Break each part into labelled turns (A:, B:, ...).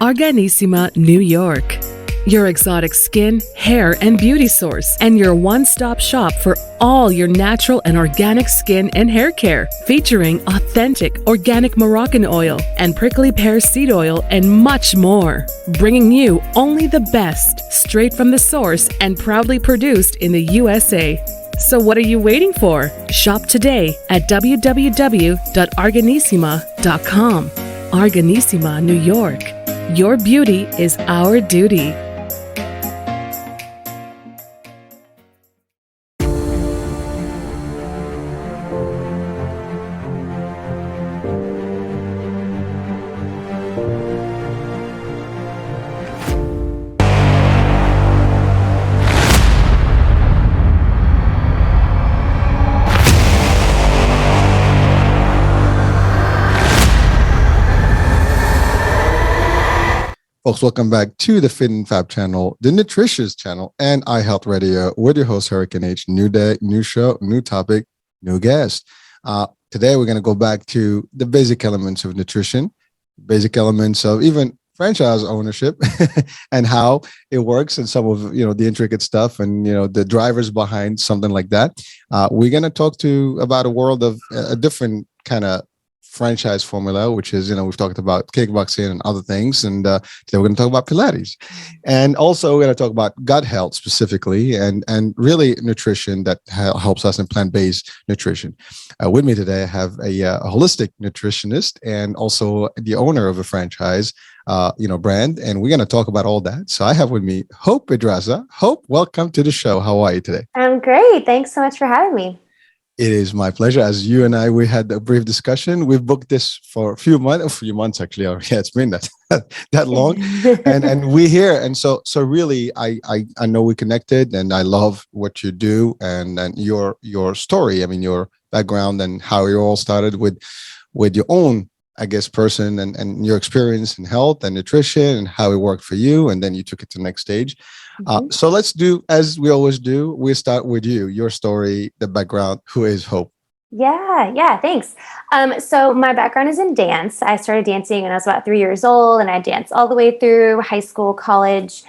A: Arganissima, New York. Your exotic skin, hair, and beauty source, and your one-stop shop for all your natural and organic skin and hair care, featuring authentic organic Moroccan oil and prickly pear seed oil and much more. Bringing you only the best, straight from the source and proudly produced in the USA. So what are you waiting for? Shop today at www.arganissima.com. Arganissima, New York. Your beauty is our duty.
B: Folks, welcome back to the Fit and Fab channel, the Nutritious channel, and iHealth Radio with your host, Hurricane H. New day, new show, new topic, new guest. Today, we're going to go back to the basic elements of nutrition, basic elements of even franchise ownership and how it works and some of, the intricate stuff and, the drivers behind something like that. We're going to talk about a world of a different kind of franchise formula, which is, we've talked about kickboxing and other things. And today we're going to talk about Pilates. And also we're going to talk about gut health specifically and really nutrition that helps us in plant-based nutrition. With me today, I have a holistic nutritionist and also the owner of a franchise, brand. And we're going to talk about all that. So I have with me Hope Pedraza. Hope, welcome to the show. How are you today?
C: I'm great. Thanks so much for having me.
B: It is my pleasure. As you and I, we had a brief discussion. We've booked this for a few months actually. Yeah, it's been that long, and we're here. And so really, I know we connected, and I love what you do and your story. I mean, your background and how you all started with your own, I guess, person and your experience in health and nutrition and how it worked for you, and then you took it to the next stage. So let's do as we always do. We start with you, your story, the background. Who is Hope?
C: Yeah, thanks. So my background is in dance. I started dancing when I was about 3 years old, and I danced all the way through high school, college.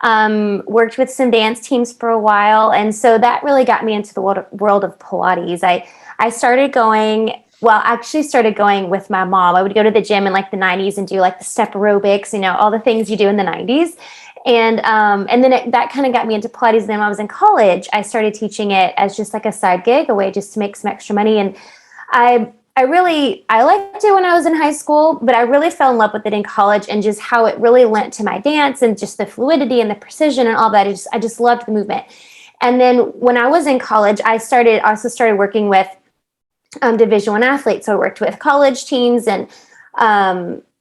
C: Worked with some dance teams for a while, and so that really got me into the world of Pilates. I started going. Well, I actually started going with my mom. I would go to the gym in like the 90s and do like the step aerobics, all the things you do in the 90s. And then that kind of got me into Pilates. And then when I was in college, I started teaching it as just like a side gig, a way just to make some extra money. And I liked it when I was in high school, but I really fell in love with it in college and just how it really lent to my dance and just the fluidity and the precision and all that. I just loved the movement. And then when I was in college, I also started working with Division I athletes. So I worked with college teams and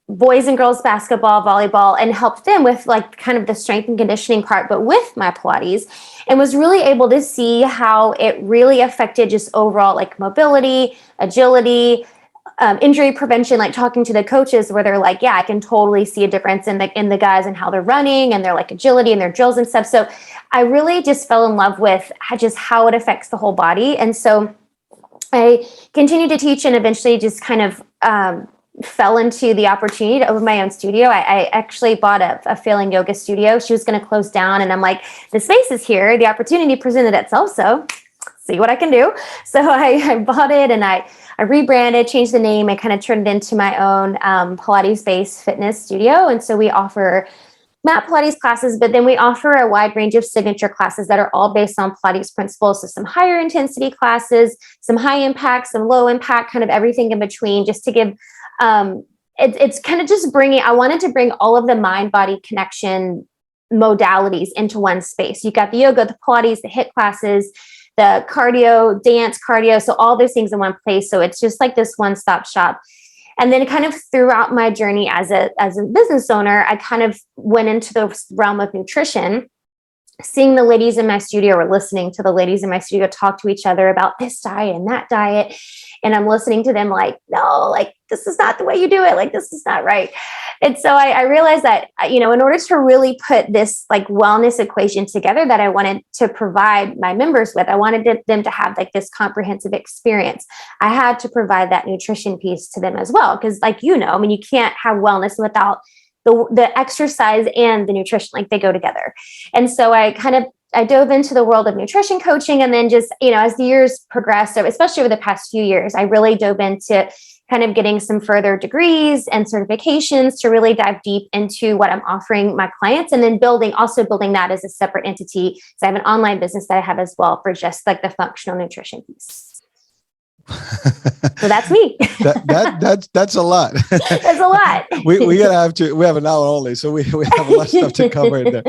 C: boys and girls basketball, volleyball, and helped them with like kind of the strength and conditioning part, but with my Pilates, and was really able to see how it really affected just overall like mobility, agility, injury prevention, like talking to the coaches where they're like, yeah, I can totally see a difference in the guys and how they're running and their like agility and their drills and stuff. So I really just fell in love with just how it affects the whole body. And so I continued to teach and eventually just kind of fell into the opportunity to open my own studio. I actually bought a failing yoga studio. She was going to close down, and I'm like, the space is here. The opportunity presented itself. So see what I can do. So I bought it and I rebranded, changed the name. I kind of turned it into my own Pilates-based fitness studio. And so we offer mat Pilates classes, but then we offer a wide range of signature classes that are all based on Pilates principles. So some higher intensity classes, some high impact, some low impact, kind of everything in between, just to give, it's kind of just I wanted to bring all of the mind-body connection modalities into one space. You got the yoga, the Pilates, the HIIT classes, the cardio, dance, cardio. So all those things in one place. So it's just like this one-stop shop. And then kind of throughout my journey as a business owner, I kind of went into the realm of nutrition, seeing the ladies in my studio or listening to the ladies in my studio talk to each other about this diet and that diet. And I'm listening to them like, no, like, this is not the way you do it. Like, this is not right. And so I realized that, in order to really put this like wellness equation together that I wanted to provide my members with, I wanted them to have like this comprehensive experience. I had to provide that nutrition piece to them as well. Cause like, you can't have wellness without the exercise and the nutrition, like they go together. And so I dove into the world of nutrition coaching, and then just, as the years progressed, so especially over the past few years, I really dove into kind of getting some further degrees and certifications to really dive deep into what I'm offering my clients, and then building that as a separate entity. So I have an online business that I have as well for just like the functional nutrition piece. So that's me.
B: That's a lot.
C: That's a lot.
B: we have an hour only, so we have a lot of stuff to cover in there.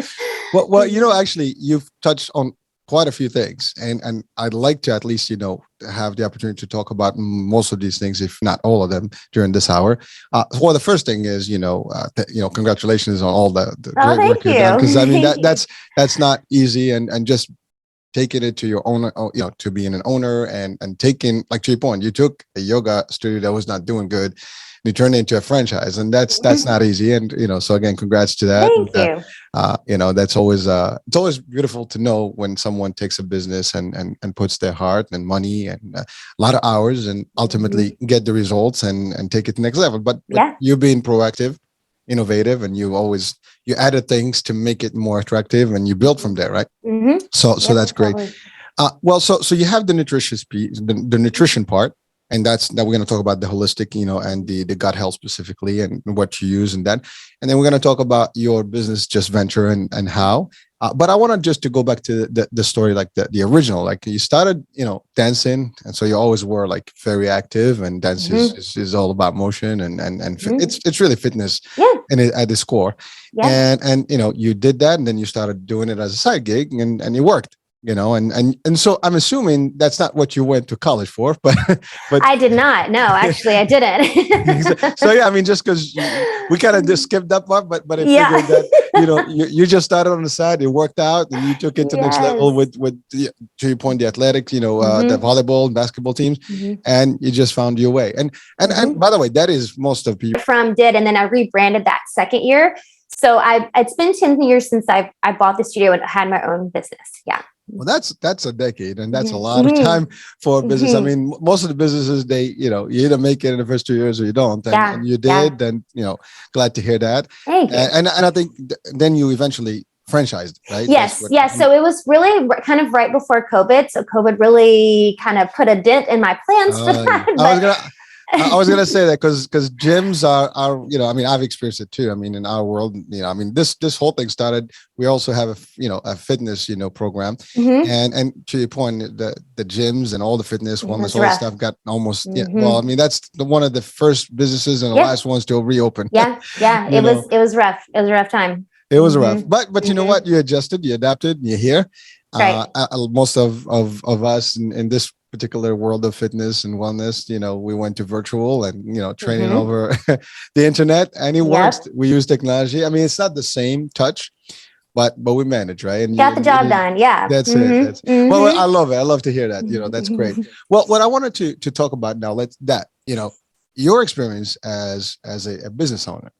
B: Well, actually, you've touched on quite a few things, and I'd like to at least have the opportunity to talk about most of these things, if not all of them, during this hour. Well, the first thing is congratulations on all the great work you've done, because I mean that's not easy, and just taking it to your own, to being an owner and taking, like, to your point, you took a yoga studio that was not doing good, you turned it into a franchise, and that's not easy. And so again, congrats to that.
C: Thank you.
B: That's always it's always beautiful to know when someone takes a business and puts their heart and money and a lot of hours and ultimately get the results and take it to the next level. But you being proactive, innovative, and you added things to make it more attractive, and you built from there, right?
C: Mm-hmm.
B: So that's great. So you have the nutritious piece, the nutrition part, and that we're going to talk about the holistic, and the gut health specifically, and what you use and that, and then we're going to talk about your business just venture and how. But I want to go back to the story, like the original, like you started, dancing. And so you always were like very active, and dance is all about motion and it's really fitness at its core. Yeah. And you did that, and then you started doing it as a side gig, and it worked. And so I'm assuming that's not what you went to college for, but
C: I did not. No, actually I didn't.
B: So yeah, I mean, just because we kind of just skipped that part, but I figured that, you just started on the side, it worked out, and you took it to the next level with to your point, the athletics, the volleyball and basketball teams, and you just found your way. And by the way, that is most of people
C: and then I rebranded that second year. So it's been 10 years since I bought the studio and had my own business. Yeah.
B: Well, that's a decade, and that's a lot of time for a business. I mean, most of the businesses, they, you either make it in the first 2 years or you don't. And you did, then, glad to hear that.
C: Thank you.
B: And I think then you eventually franchised, right?
C: Yes. So it was really kind of right before COVID. So COVID really kind of put a dent in my plans for that.
B: I was gonna say that because gyms are I mean, I've experienced it too. I mean, in our world, I mean, this whole thing started. We also have a fitness program, and to your point, the gyms and all the fitness, wellness, all that stuff got almost well, I mean, that's one of the first businesses and the last ones to reopen.
C: It was rough. It was a rough time.
B: It was rough, but you know what? You adjusted, you adapted, and you're here. Right. Most of us in this particular world of fitness and wellness, we went to virtual and, training over the internet, and it works. We use technology. I mean, it's not the same touch, but we manage, right? And
C: got the job done. Yeah.
B: That's it. Well, I love it. I love to hear that. That's great. Well, what I wanted to talk about now, your experience as a business owner,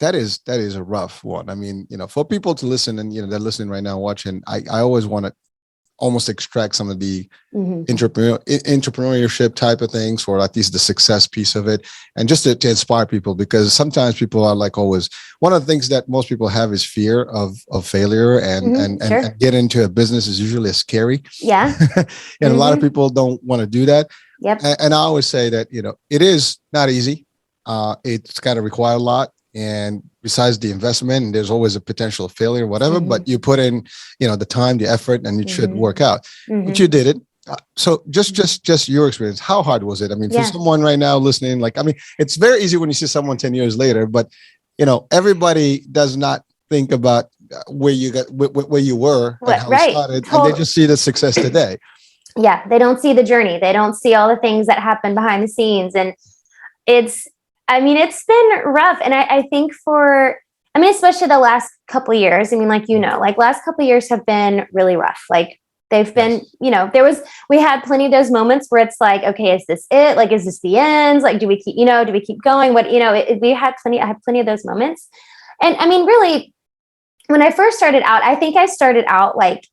B: that is a rough one. I mean, for people to listen and, they're listening right now, watching, I always want to almost extract some of the entrepreneurship type of things, or at least the success piece of it, and just to inspire people, because sometimes people are like, always, one of the things that most people have is fear of failure, and get into a business is usually scary.
C: Yeah.
B: And a lot of people don't want to do that.
C: Yep.
B: And I always say that, it is not easy. It's got to require a lot. And besides the investment, and there's always a potential failure, whatever, but you put in, the time, the effort, and it should work out. But you did it. So just your experience, how hard was it? I mean, for someone right now listening, it's very easy when you see someone 10 years later, but everybody does not think about where you were and how it started, and they just see the success today.
C: Yeah. They don't see the journey. They don't see all the things that happen behind the scenes. And it's been rough. And I think especially the last couple of years, last couple of years have been really rough. Like they've been, we had plenty of those moments where it's like, okay, is this it? Like, is this the end? Like, do we keep going? I had plenty of those moments. And I mean, really, when I first started out, I think I started out like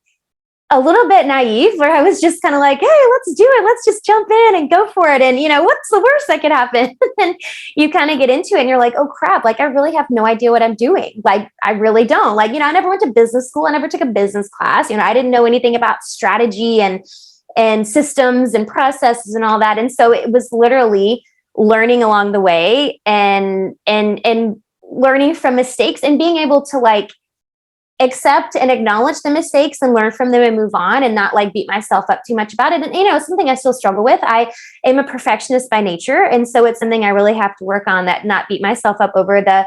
C: a little bit naive where I was just kind of like, hey, let's do it. Let's just jump in and go for it. And, what's the worst that could happen? And you kind of get into it and you're like, oh crap, like I really have no idea what I'm doing. Like, I really don't. Like, I never went to business school. I never took a business class. I didn't know anything about strategy and systems and processes and all that. And so it was literally learning along the way and learning from mistakes and being able to like accept and acknowledge the mistakes and learn from them and move on and not like beat myself up too much about it. And, it's something I still struggle with. I am a perfectionist by nature. And so it's something I really have to work on, that not beat myself up over the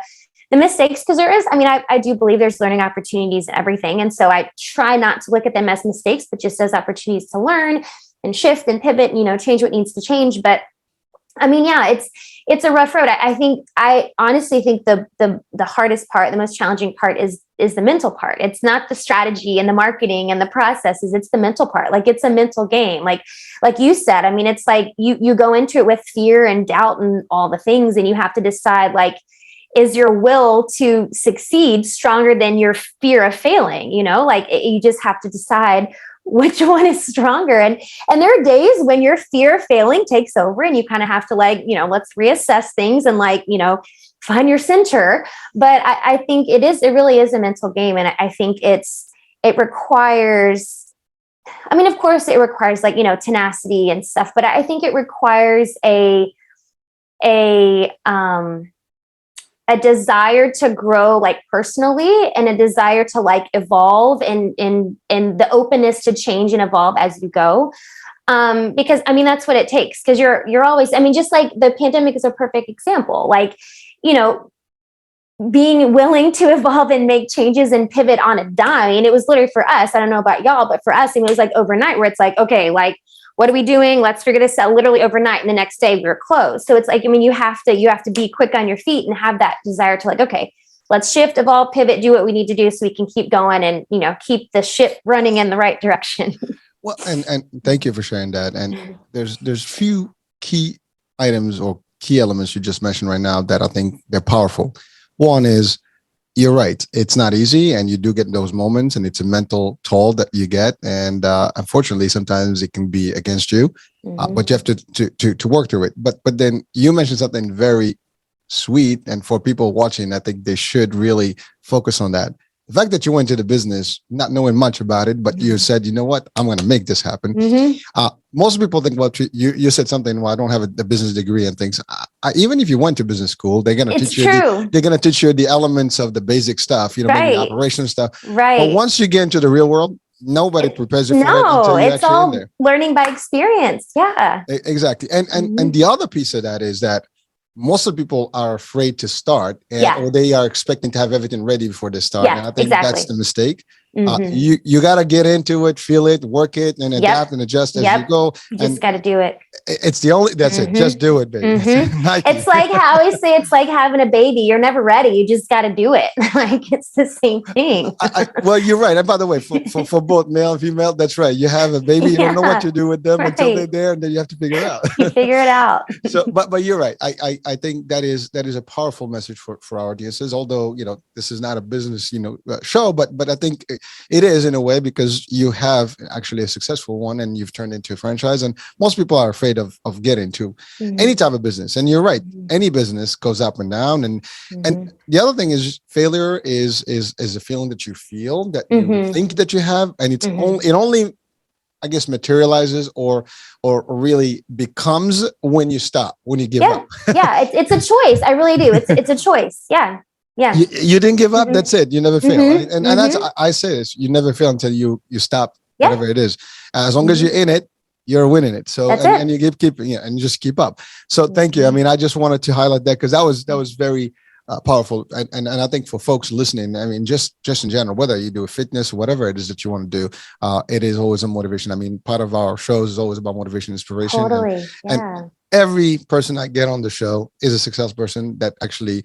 C: mistakes. Cause there is, I do believe there's learning opportunities and everything. And so I try not to look at them as mistakes, but just as opportunities to learn and shift and pivot, change what needs to change. But it's a rough road. I honestly think the hardest part, the most challenging part is the mental part. It's not the strategy and the marketing and the processes. It's the mental part. Like it's a mental game. Like you said, it's like you go into it with fear and doubt and all the things, and you have to decide, like, is your will to succeed stronger than your fear of failing? You just have to decide which one is stronger. And there are days when your fear of failing takes over and you kind of have to let's reassess things and find your center. But I think it really is a mental game. And I think it requires, of course it requires tenacity and stuff, but I think it requires a desire to grow personally, and a desire to evolve and the openness to change and evolve as you go. Because that's what it takes. Cause you're always, just like the pandemic is a perfect example, being willing to evolve and make changes and pivot on a dime. And it was literally for us, I don't know about y'all, but for us, it was overnight, where it's okay, what are we doing? Let's figure this out. Literally overnight, and the next day we were closed. So it's you have to be quick on your feet and have that desire to okay, let's shift, evolve, pivot, do what we need to do so we can keep going and, keep the ship running in the right direction.
B: Well, and thank you for sharing that. And there's few key items or key elements you just mentioned right now that I think they're powerful. One is, you're right. It's not easy, and you do get those moments, and it's a mental toll that you get. And unfortunately, sometimes it can be against you, but you have to work through it. But then you mentioned something very sweet, and for people watching, I think they should really focus on that. The fact that you went into the business not knowing much about it, but you said, you know what, I'm going to make this happen. Most people think, well, you said something, well, I don't have a business degree and things. Even if you went to business school, they're going to teach you. They're going to teach you the elements of the basic stuff, maybe the operational stuff. Right. But once you get into the real world, nobody prepares you for it until you're actually in there.
C: Learning by experience. Yeah.
B: Exactly. And the other piece of that is that most of the people are afraid to start, or they are expecting to have everything ready before they start.
C: Yeah,
B: and I think that's the mistake. You got to get into it, feel it, work it, and adapt and adjust as you go.
C: You just got to do it.
B: It's that's it. Just do it, baby.
C: It's like how I always say, it's like having a baby. You're never ready. You just got to do it. It's the same thing.
B: Well, you're right. And by the way, for both male and female, that's right. You have a baby, you don't know what to do with them until they're there, and then you have to figure it out.
C: You figure it out.
B: So, but you're right. I think that is a powerful message for our audiences. Although this is not a business show, but I think it is in a way, because you have actually a successful one and you've turned into a franchise, and most people are afraid of getting to any type of business. And you're right, any business goes up and down. And the other thing is, failure is a feeling that you feel, that you think that you have, and it only I guess materializes or really becomes when you stop, when you give up.
C: It's a choice. I really do. It's a choice. Yeah.
B: You didn't give up. That's it. You never fail. Right? And that's, I say this, you never fail until you stop whatever it is. As long as you're in it, you're winning it. So, and you keep and you just keep up. So thank you. I just wanted to highlight that, because that was very powerful. And I think for folks listening, just in general, whether you do fitness or whatever it is that you want to do, it is always a motivation. Part of our shows is always about motivation, inspiration.
C: Totally.
B: And every person I get on the show is a successful person that actually,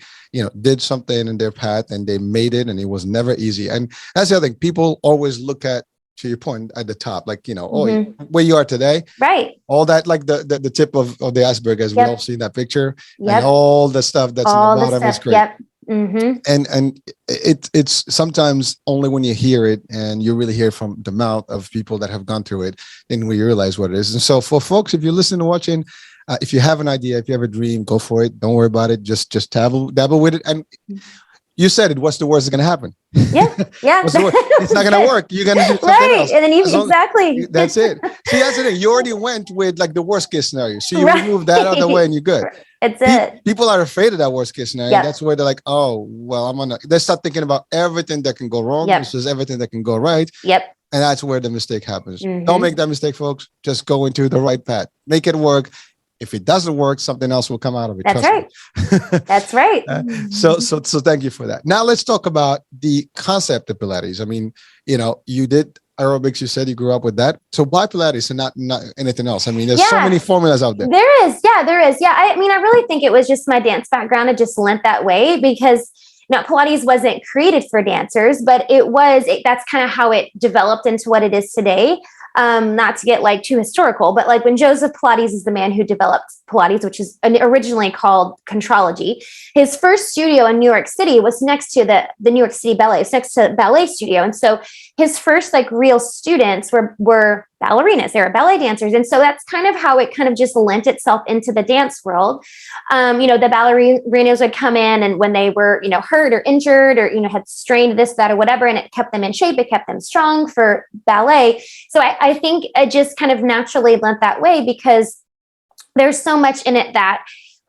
B: did something in their path and they made it, and it was never easy. And that's the other thing. People always look at, to your point, at the top, where you are today,
C: right?
B: All that, like the tip of the iceberg, as we all see in that picture, and all the stuff that's all in the bottom is great. And it's sometimes only when you hear it and you really hear from the mouth of people that have gone through it, then we realize what it is. And so for folks, if you're listening and watching, if you have an idea, if you have a dream, go for it. Don't worry about it. Just dabble with it. And you said it. What's the worst that's going to happen?
C: Yeah.
B: It's not going to work. You're going to do something else.
C: And then exactly.
B: That's it. See, that's the thing. You already went with like the worst case scenario. So you remove that out of the way and you're good.
C: It's it.
B: People are afraid of that worst case scenario.
C: Yep.
B: That's where they're like, oh, well, they start thinking about everything that can go wrong versus everything that can go right.
C: Yep.
B: And that's where the mistake happens. Don't make that mistake, folks. Just go into the right path. Make it work. If it doesn't work, something else will come out of it.
C: That's right. That's right.
B: So thank you for that. Now let's talk about the concept of Pilates. I mean, you did aerobics. You said you grew up with that. So why Pilates and not anything else? I mean, there's so many formulas out there.
C: There is. Yeah. I mean, I really think it was just my dance background. It just lent that way because Pilates wasn't created for dancers, but that's kind of how it developed into what it is today. Not to get like too historical, but like when Joseph Pilates is the man who developed Pilates, which is originally called Contrology. His first studio in New York City was next to the New York City Ballet. It's next to the ballet studio. And so his first like real students were ballerinas. They were ballet dancers. And so that's kind of how it kind of just lent itself into the dance world. The ballerinas would come in and when they were, hurt or injured or, had strained this, that, or whatever, and it kept them in shape, it kept them strong for ballet. So I think it just kind of naturally lent that way because there's so much in it that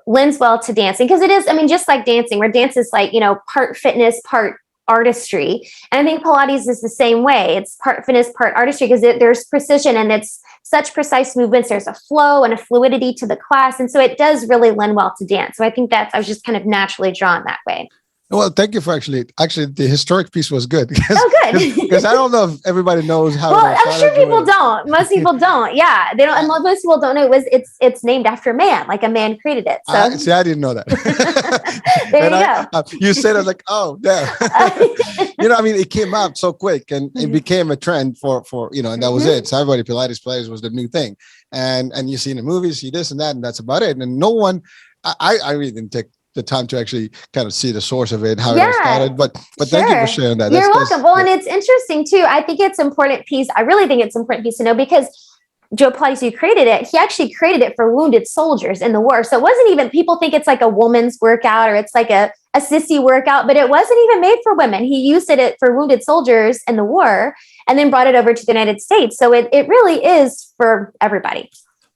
C: lends well to dancing. Because it is, just like dancing, where dance is like, part fitness, part artistry. And I think Pilates is the same way. It's part fitness, part artistry, because there's precision and it's such precise movements. There's a flow and a fluidity to the class. And so it does really lend well to dance. So I think I was just kind of naturally drawn that way.
B: Well, thank you for actually the historic piece was good. Because,
C: good.
B: Because I don't know if everybody knows how.
C: Well, I'm sure people don't. Most people don't. Yeah, they don't. And most people don't know it's named after man, like a man created it. So
B: I didn't know that.
C: There you go.
B: You said I was like, oh, yeah. It came out so quick and it became a trend for and that was it. So everybody Pilates was the new thing, and you see in the movies, see this and that, and that's about it. And no one, I really didn't take the time to actually kind of see the source of it, how it all started. But thank you for sharing that.
C: You're welcome. Well, and it's interesting too. I think it's an important piece. I really think it's an important piece to know because Joe Pilates, who created it, he actually created it for wounded soldiers in the war. So it wasn't even, people think it's like a woman's workout or it's like a sissy workout, but it wasn't even made for women. He used it for wounded soldiers in the war and then brought it over to the United States. So it really is for everybody.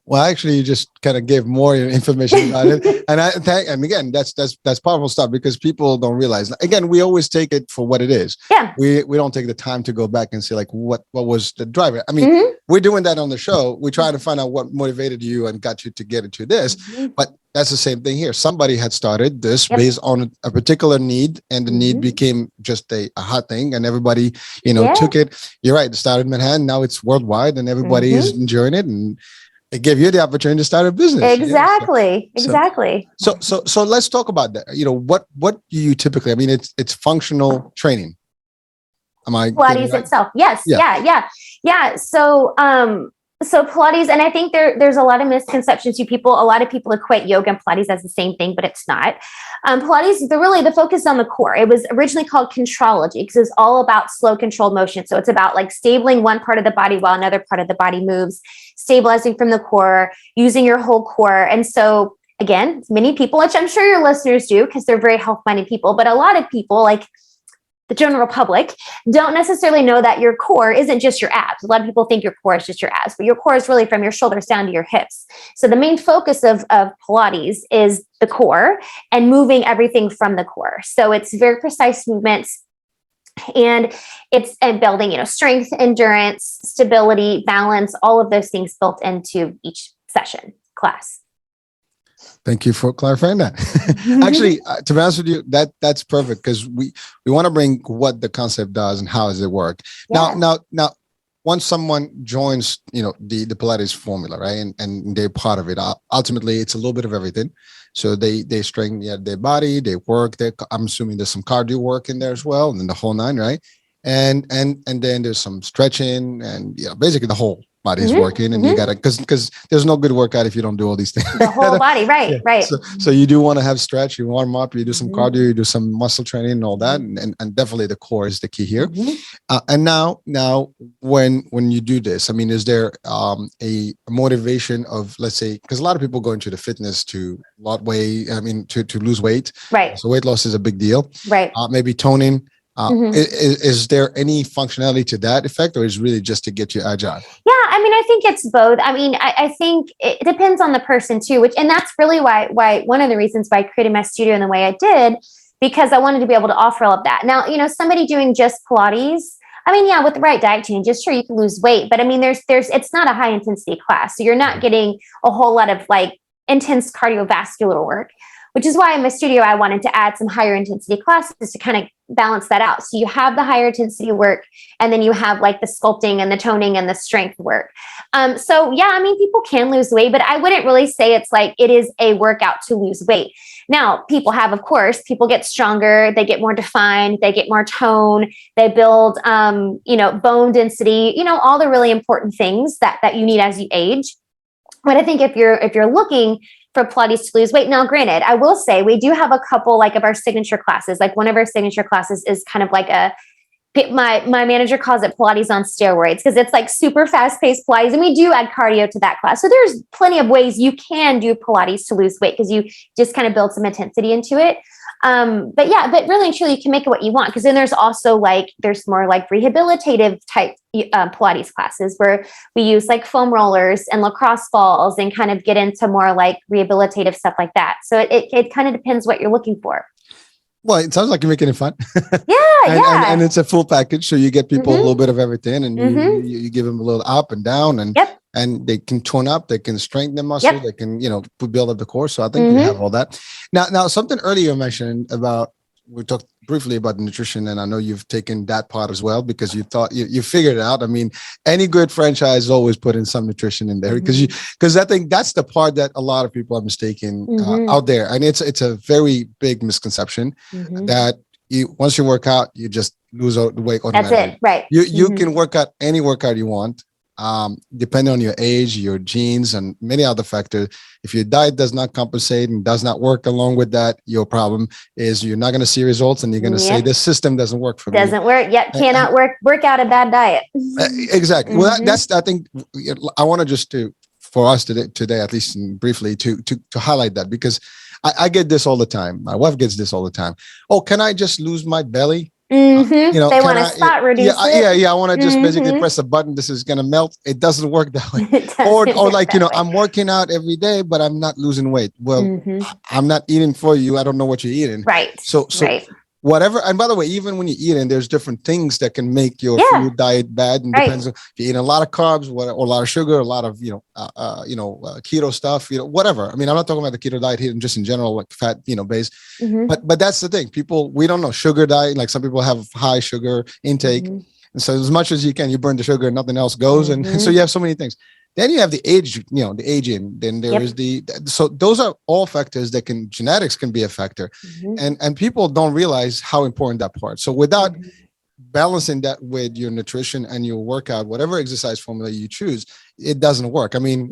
B: Well, actually, you just kind of gave more information about it, and again, that's powerful stuff because people don't realize. Again, we always take it for what it is.
C: Yeah,
B: we don't take the time to go back and see like what was the driver. I mean, we're doing that on the show. We try to find out what motivated you and got you to get into this. But that's the same thing here. Somebody had started this based on a particular need, and the need became just a hot thing, and everybody took it. You're right. It started in Manhattan. Now it's worldwide, and everybody is enjoying it and. It gave you the opportunity to start a business.
C: Exactly.
B: So let's talk about that. What do you typically? I mean, it's functional training. Am I
C: Pilates
B: right?
C: itself? Yes. Yeah. So Pilates, and I think there's a lot of misconceptions to people. A lot of people equate yoga and Pilates as the same thing, but it's not. Pilates, the focus is on the core. It was originally called Contrology because it's all about slow controlled motion. So it's about like stabling one part of the body while another part of the body moves, stabilizing from the core, using your whole core. And so again, many people, which I'm sure your listeners do because they're very health-minded people, but a lot of people like the general public don't necessarily know that your core isn't just your abs. A lot of people think your core is just your abs, but your core is really from your shoulders down to your hips. So the main focus of Pilates is the core and moving everything from the core. So it's very precise movements and it's building, strength, endurance, stability, balance, all of those things built into each session class.
B: Thank you for clarifying that. Actually, to be honest with you, that's perfect because we want to bring what the concept does and how does it work. Yeah. Now, once someone joins, the Pilates formula, right, and they're part of it, ultimately it's a little bit of everything. So they strengthen their body, they work. I'm assuming there's some cardio work in there as well, and then the whole nine, right? And then there's some stretching and basically the whole body's working, and you gotta, because there's no good workout if you don't do all these things.
C: The whole body, right, right.
B: So you do want to have stretch, you warm up, you do some cardio, you do some muscle training and all that, and definitely the core is the key here. And now when you do this, I mean, is there a motivation of, let's say, because a lot of people go into the fitness to to lose weight,
C: right?
B: So weight loss is a big deal,
C: right?
B: Maybe toning. Is there any functionality to that effect, or is it really just to get you agile?
C: Yeah, I mean, I think it's both. I mean, I think it depends on the person too, and that's really why one of the reasons why I created my studio in the way I did, because I wanted to be able to offer all of that. Now, somebody doing just Pilates, I mean, yeah, with the right diet changes, sure, you can lose weight, but I mean, it's not a high intensity class, so you're not getting a whole lot of like intense cardiovascular work. Which is why in my studio, I wanted to add some higher intensity classes to kind of balance that out. So you have the higher intensity work, and then you have like the sculpting and the toning and the strength work. So yeah, I mean, people can lose weight, but I wouldn't really say it's like it is a workout to lose weight. Now, people get stronger, they get more defined, they get more tone, they build, bone density, all the really important things that you need as you age. But I think if you're looking for Pilates to lose weight. Now, granted, I will say we do have a couple like of our signature classes. Like one of our signature classes is kind of like my manager calls it Pilates on steroids, because it's like super fast paced Pilates. And we do add cardio to that class. So there's plenty of ways you can do Pilates to lose weight, because you just kind of build some intensity into it. But really and truly you can make it what you want. Because then there's also there's more like rehabilitative type Pilates classes where we use like foam rollers and lacrosse balls and kind of get into more like rehabilitative stuff like that. So it kind of depends what you're looking for.
B: Well, it sounds like you're making it fun.
C: Yeah,
B: and it's a full package. So you get people a little bit of everything, and you give them a little up and down, and they can tone up, they can strengthen their muscle, they can, build up the core. So I think you have all that. Now something earlier you mentioned about, we talked briefly about nutrition, and I know you've taken that part as well, because you thought you figured it out. I mean, any good franchise always put in some nutrition in there, because I think that's the part that a lot of people are mistaken out there. And it's a very big misconception that once you work out, you just lose the weight automatically.
C: That's it, right?
B: You can work out any workout you want, depending on your age, your genes, and many other factors. If your diet does not compensate and does not work along with that, your problem is you're not going to see results, and you're going to say this system doesn't work for me.
C: Doesn't work. Yep. Cannot work out a bad diet.
B: Exactly. Well, that's, I think I want to just for us today, at least briefly, to highlight that, because I get this all the time. My wife gets this all the time. Oh, can I just lose my belly?
C: They want to spot reduce it.
B: Yeah. I want to just basically press a button. This is going to melt. It doesn't work that way. or like, I'm working out every day, but I'm not losing weight. Well, I'm not eating for you. I don't know what you're eating.
C: Right.
B: So whatever. And by the way, even when you're eating, there's different things that can make your food diet bad. And depends on if you're eating a lot of carbs, or a lot of sugar, a lot of, keto stuff, whatever. I mean, I'm not talking about the keto diet here, just in general, like fat, base. But that's the thing. We don't know sugar diet. Like some people have high sugar intake. And so as much as you can, you burn the sugar and nothing else goes. And so you have so many things. Then you have the age, the aging. Then there is so those are all factors that genetics can be a factor. And people don't realize how important that part. So without balancing that with your nutrition and your workout, whatever exercise formula you choose, it doesn't work. I mean,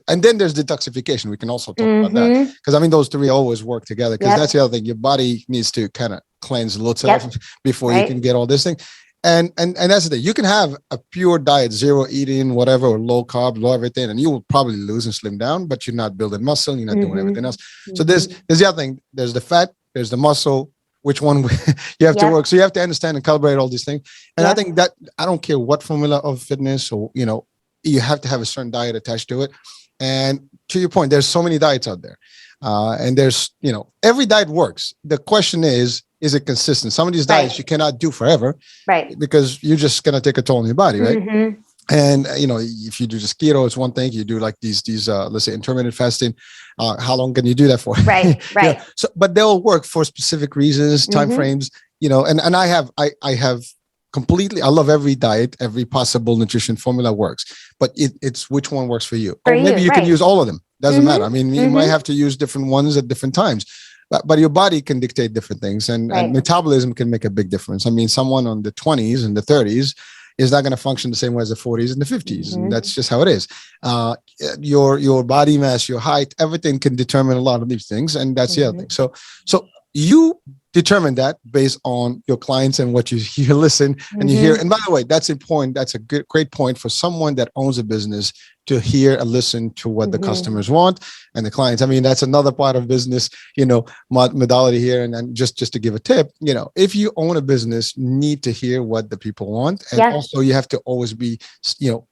B: and then there's detoxification. We can also talk about that, because I mean, those three always work together, because that's the other thing. Your body needs to kind of cleanse a little before you can get all this thing. And that's the thing. You can have a pure diet, zero eating, whatever, or low carb, low everything, and you will probably lose and slim down, but you're not building muscle. You're not doing everything else. So there's the other thing. There's the fat. There's the muscle. Which one you have to work? So you have to understand and calibrate all these things. And I think that I don't care what formula of fitness, or you have to have a certain diet attached to it. And to your point, there's so many diets out there, and there's every diet works. The question is it consistent? Some of these diets you cannot do forever, right? Because you're just gonna take a toll on your body, right? And if you do just keto, it's one thing. You do like these let's say intermittent fasting. How long can you do that for? Right. So, but they'll work for specific reasons, time frames. And I have completely. I love every diet, every possible nutrition formula works, but it's which one works for you. Or maybe you can use all of them. Doesn't matter. I mean, you might have to use different ones at different times. But your body can dictate different things, and metabolism can make a big difference. I mean, someone on the 20s and the 30s, is not going to function the same way as the 40s and the 50s. And that's just how it is. Your body mass, your height, everything can determine a lot of these things. And that's the other thing. So you determine that based on your clients and what you listen and you hear. And by the way, that's important. That's a great point for someone that owns a business to hear and listen to what the customers want and the clients. I mean, that's another part of business, modality here. And then just to give a tip, if you own a business, you need to hear what the people want. And also you have to always be,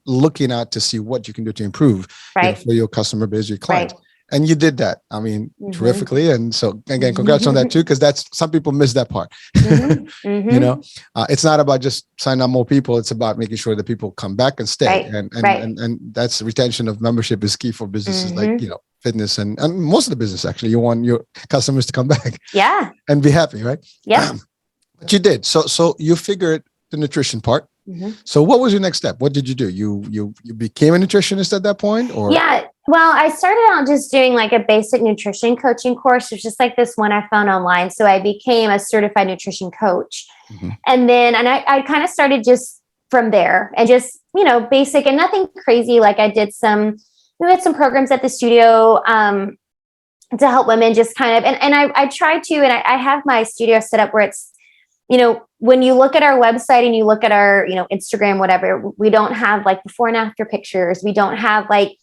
B: looking out to see what you can do to improve for your customer base, your clients. Right. And you did that. I mean, terrifically. And so again, congrats on that too, because some people miss that part. It's not about just signing up more people. It's about making sure that people come back and stay. And that's retention of membership is key for businesses like, fitness and most of the business, actually. You want your customers to come back and be happy, right?
C: Yeah.
B: But you did. So you figured the nutrition part. So what was your next step? What did you do? You became a nutritionist at that point, or?
C: Yeah. Well, I started out just doing like a basic nutrition coaching course. It was just like this one I found online. So I became a certified nutrition coach. And then, I kind of started just from there and just, basic and nothing crazy. Like I did we had some programs at the studio, to help women just kind of, and I tried to, and I have my studio set up where it's, when you look at our website and you look at our, Instagram, whatever, we don't have like before and after pictures. We don't have like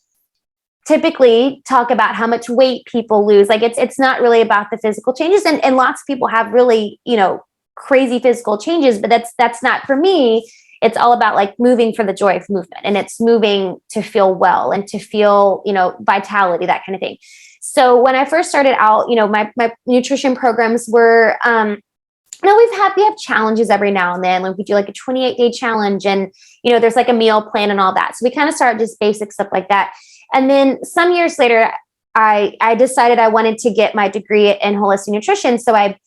C: typically talk about how much weight people lose. Like it's not really about the physical changes. And lots of people have really, crazy physical changes, but that's not for me. It's all about like moving for the joy of movement, and it's moving to feel well and to feel, vitality, that kind of thing. So when I first started out, my nutrition programs were, we have challenges every now and then. Like we do like a 28-day challenge, and there's like a meal plan and all that. So we kind of started just basic stuff like that. And then some years later, I decided I wanted to get my degree in holistic nutrition. So it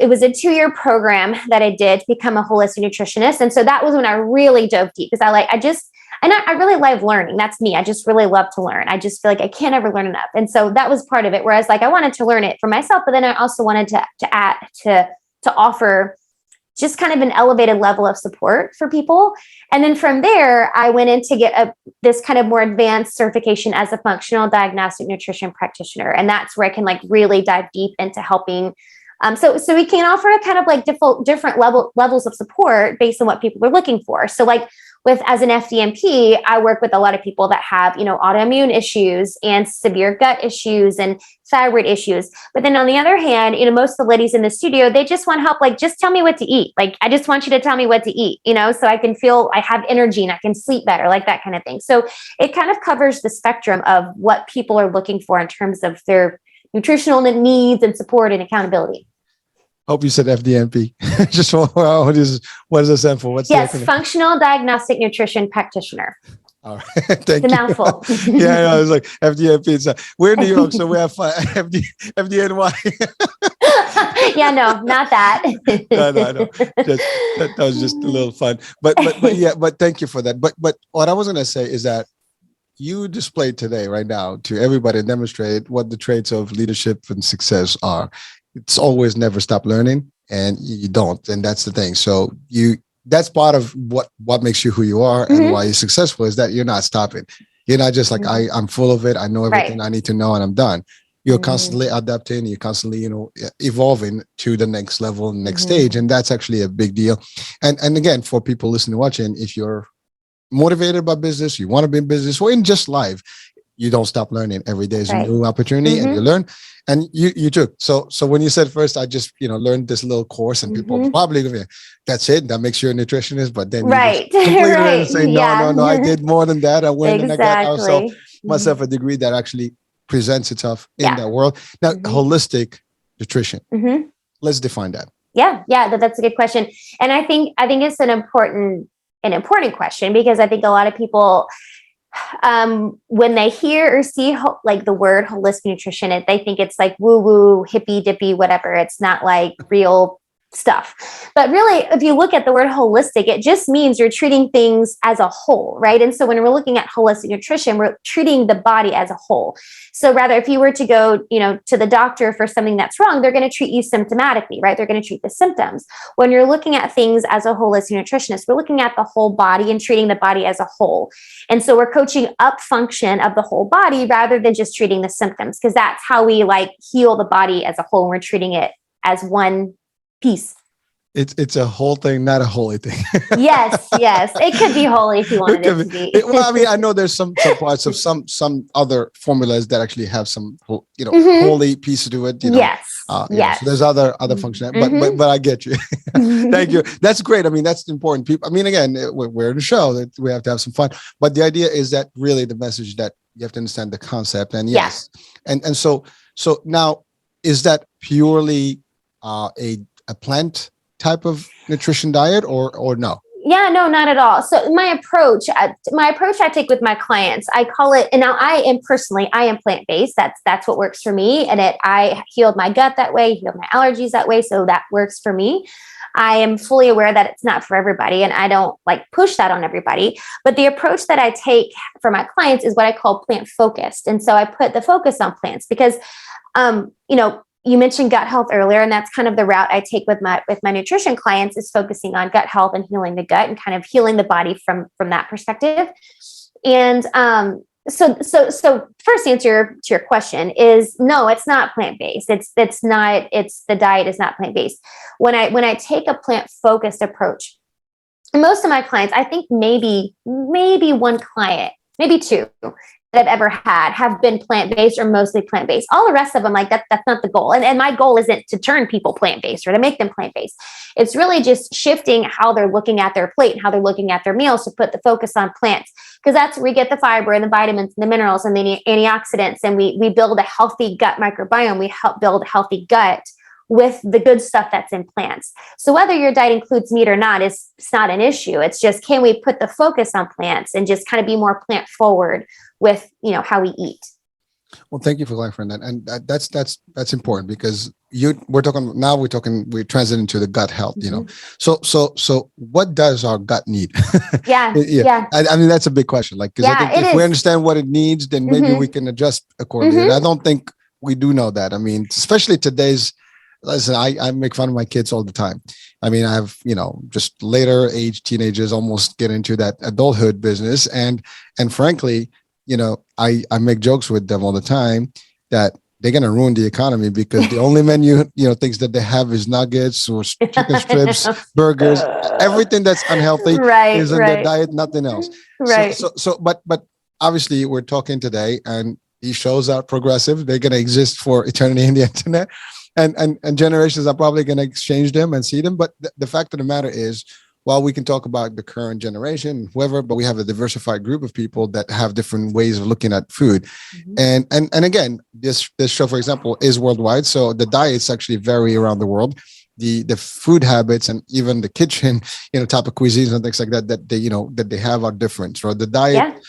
C: was a 2-year program that I did to become a holistic nutritionist. And so that was when I really dove deep, because I really love learning. That's me. I just really love to learn. I just feel like I can't ever learn enough. And so that was part of it. Whereas I wanted to learn it for myself, but then I also wanted to offer just kind of an elevated level of support for people. And then from there, I went in to get this kind of more advanced certification as a functional diagnostic nutrition practitioner. And that's where I can really dive deep into helping. So we can offer a kind of different levels of support based on what people are looking for. So as an FDNP, I work with a lot of people that have, autoimmune issues and severe gut issues and thyroid issues. But then on the other hand, most of the ladies in the studio, they just want help. Just tell me what to eat. I just want you to tell me what to eat, so I can feel I have energy and I can sleep better, like that kind of thing. So it kind of covers the spectrum of what people are looking for in terms of their nutritional needs and support and accountability.
B: Hope you said FDNP. Just what does it stand for? What's
C: yes, Functional Diagnostic Nutrition Practitioner.
B: All right, thank
C: you. It's a mouthful.
B: Yeah, I was like FDNP. We're in New York, so we have FDNY.
C: Yeah, no, not that.
B: No. That was just a little fun. But thank you for that. But what I was going to say is that you displayed today, right now, to everybody, and demonstrated what the traits of leadership and success are. It's always never stop learning, and you don't. And that's the thing. So that's part of what makes you who you are and why you're successful, is that you're not stopping. You're not just like, I'm full of it. I know everything I need to know and I'm done. You're constantly adapting. You're constantly, evolving to the next level, next stage. And that's actually a big deal. And again, for people listening, watching, if you're motivated by business, you want to be in business, or in just life, you don't stop learning. Every day is a new opportunity, and you learn. And you took. So when you said first, I just, learned this little course, and people probably go, that's it. That makes you a nutritionist. But then you completely and say, no, I did more than that. I went and I got also myself a degree that actually presents itself in that world. Now, holistic nutrition. Let's define that.
C: Yeah, that's a good question. And I think it's an important question, because I think a lot of people, when they hear or see the word holistic nutrition, they think it's like woo woo, hippy dippy, whatever. It's not like real stuff. But really, if you look at the word holistic, it just means you're treating things as a whole, right? And so when we're looking at holistic nutrition, we're treating the body as a whole. So rather, if you were to go, to the doctor for something that's wrong, they're going to treat you symptomatically, right? They're going to treat the symptoms. When you're looking at things as a holistic nutritionist, we're looking at the whole body and treating the body as a whole. And so we're coaching up function of the whole body rather than just treating the symptoms, because that's how we heal the body as a whole. We're treating it as one piece.
B: It's a whole thing, not a holy thing.
C: Yes. It could be holy if you wanted it to be.
B: Well, I mean, I know there's some parts of some other formulas that actually have some, holy pieces to it.
C: Yes.
B: So there's other function, but I get you. Thank you. That's great. I mean, that's important. People. I mean, again, we're in a show that we have to have some fun, but the idea is that really the message that you have to understand the concept, and yes, and so now, is that purely a plant type of nutrition diet or no?
C: Yeah, no, not at all. So my approach I take with my clients, I call it, and now I am plant-based. That's what works for me. And I healed my gut that way, healed my allergies that way. So that works for me. I am fully aware that it's not for everybody, and I don't push that on everybody. But the approach that I take for my clients is what I call plant focused. And so I put the focus on plants because, you mentioned gut health earlier, and that's kind of the route I take with my nutrition clients, is focusing on gut health and healing the gut and kind of healing the body from that perspective. And so first answer to your question is no, it's not plant-based. It's the diet is not plant-based. When I take a plant-focused approach, most of my clients, I think maybe one client, maybe two, that I've ever had have been plant-based or mostly plant-based. All the rest of them, that's not the goal. And my goal isn't to turn people plant-based or to make them plant-based. It's really just shifting how they're looking at their plate and how they're looking at their meals to put the focus on plants, because that's where we get the fiber and the vitamins and the minerals and the antioxidants. And we build a healthy gut microbiome. We help build a healthy gut with the good stuff that's in plants. So whether your diet includes meat or not, it's not an issue. It's just, can we put the focus on plants and just kind of be more plant forward with, how we eat?
B: Well, thank you for clarifying that. And that's important, because we're transiting to the gut health, So what does our gut need?
C: Yeah.
B: I mean, that's a big question. I think if we understand what it needs, then maybe we can adjust accordingly. And I don't think we do know that. I mean, especially listen, I make fun of my kids all the time. I mean, I have, just later age teenagers almost get into that adulthood business. And frankly, I make jokes with them all the time that they're going to ruin the economy, because the only menu, things that they have is nuggets or chicken strips, burgers, everything that's unhealthy is in their diet, nothing else.
C: Right.
B: But obviously we're talking today, and these shows are progressive. They're going to exist for eternity in the internet. And generations are probably going to exchange them and see them. But the fact of the matter is, while we can talk about the current generation, whoever, but we have a diversified group of people that have different ways of looking at food. And again, this show, for example, is worldwide. So the diets actually vary around the world. The food habits and even the kitchen, type of cuisines and things like that that they have are different. So the diet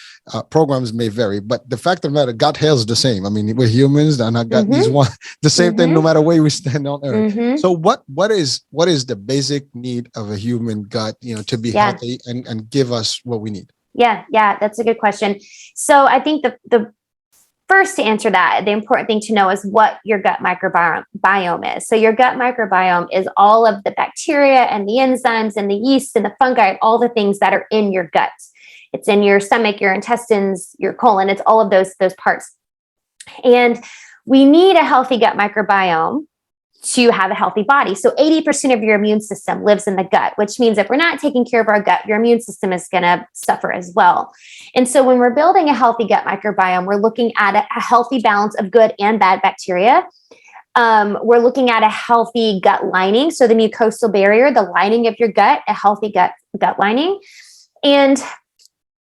B: programs may vary, but the fact of the matter, gut health is the same. I mean, we're humans, and I got the same thing no matter where we stand on earth. So what is the basic need of a human gut, to be healthy and give us what we need? Yeah,
C: that's a good question. So I think the first, to answer that, the important thing to know is what your gut microbiome is. So your gut microbiome is all of the bacteria and the enzymes and the yeast and the fungi, all the things that are in your gut. It's in your stomach, your intestines, your colon. It's all of those parts. And we need a healthy gut microbiome to have a healthy body. So 80% of your immune system lives in the gut, which means if we're not taking care of our gut, your immune system is going to suffer as well. And so when we're building a healthy gut microbiome, we're looking at a healthy balance of good and bad bacteria. We're looking at a healthy gut lining. So the mucosal barrier, the lining of your gut, a healthy gut lining. And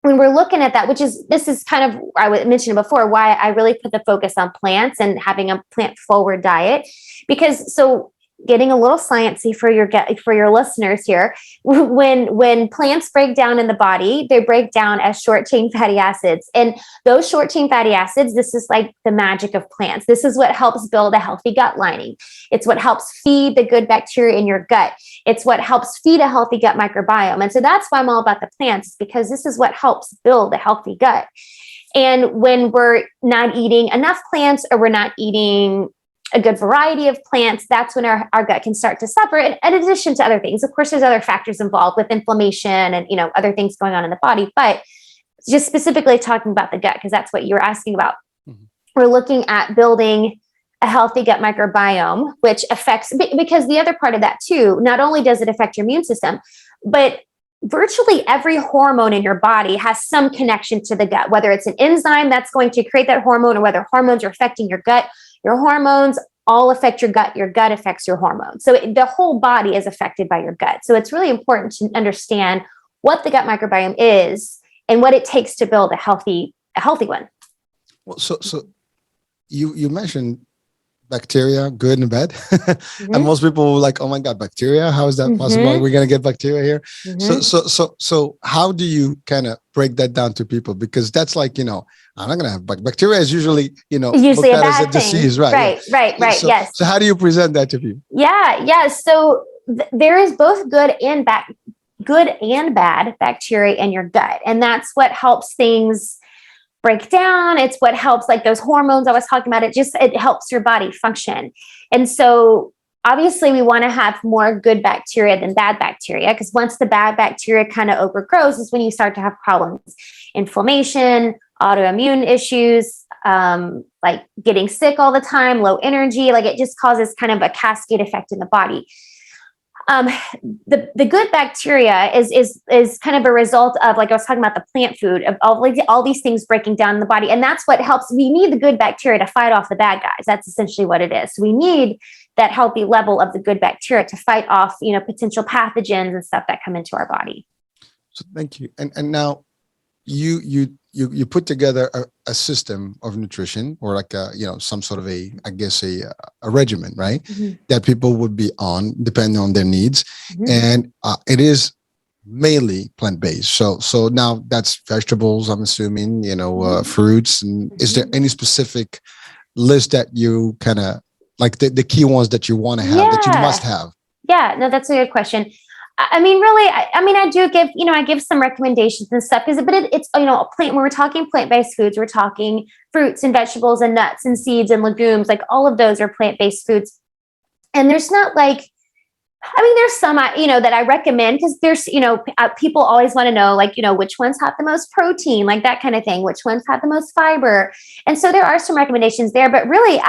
C: when we're looking at that, this is kind of, I mentioned before, why I really put the focus on plants and having a plant forward diet, because so getting a little sciencey for your listeners here. When plants break down in the body, they break down as short chain fatty acids. And those short chain fatty acids, this is like the magic of plants. This is what helps build a healthy gut lining. It's what helps feed the good bacteria in your gut. It's what helps feed a healthy gut microbiome. And so that's why I'm all about the plants, because this is what helps build a healthy gut. And when we're not eating enough plants, or we're not eating a good variety of plants, that's when our gut can start to suffer. And in addition to other things, of course, there's other factors involved with inflammation and, other things going on in the body, but just specifically talking about the gut, because that's what you're asking about. Mm-hmm. We're looking at building a healthy gut microbiome, which affects, because the other part of that too, not only does it affect your immune system, but virtually every hormone in your body has some connection to the gut, whether it's an enzyme that's going to create that hormone, or whether hormones are affecting your gut. Your hormones all affect your gut affects your hormones. So the whole body is affected by your gut. So it's really important to understand what the gut microbiome is and what it takes to build a healthy one.
B: Well, so you mentioned bacteria, good and bad. Mm-hmm. And most people were like, oh my God, bacteria, how is that possible? Mm-hmm. We're going to get bacteria here. Mm-hmm. So how do you kind of break that down to people? Because that's like, I'm not going to have bacteria is usually,
C: usually
B: looked
C: a
B: at as a
C: thing.
B: disease, right?
C: Right. Yes.
B: So how do you present that to people?
C: Yeah. So there is both good and bad bacteria in your gut. And that's what helps things break down. It's what helps, like those hormones I was talking about. It helps your body function. And so obviously we want to have more good bacteria than bad bacteria, because once the bad bacteria kind of overgrows is when you start to have problems, inflammation, autoimmune issues, like getting sick all the time, low energy, like it just causes kind of a cascade effect in the body. The good bacteria is kind of a result of, like I was talking about, the plant food, of all these things breaking down in the body. And that's what helps. We need the good bacteria to fight off the bad guys. That's essentially what it is. So we need that healthy level of the good bacteria to fight off, potential pathogens and stuff that come into our body.
B: So thank you. And now you put together a system of nutrition, or like some sort of a regimen, right? Mm-hmm. That people would be on depending on their needs. Mm-hmm. And it is mainly plant-based. So now that's vegetables, I'm assuming, fruits. And is there any specific list that you kind of like the key ones that you want to have, that you must have?
C: Yeah, no, that's a good question. I mean, really, I do give, I give some recommendations and stuff, but it's, a plant, when we're talking plant-based foods, we're talking fruits and vegetables and nuts and seeds and legumes, like all of those are plant-based foods. And there's not like, there's some, that I recommend, because there's, people always want to know, like, which ones have the most protein, like that kind of thing, which ones have the most fiber. And so there are some recommendations there, but really,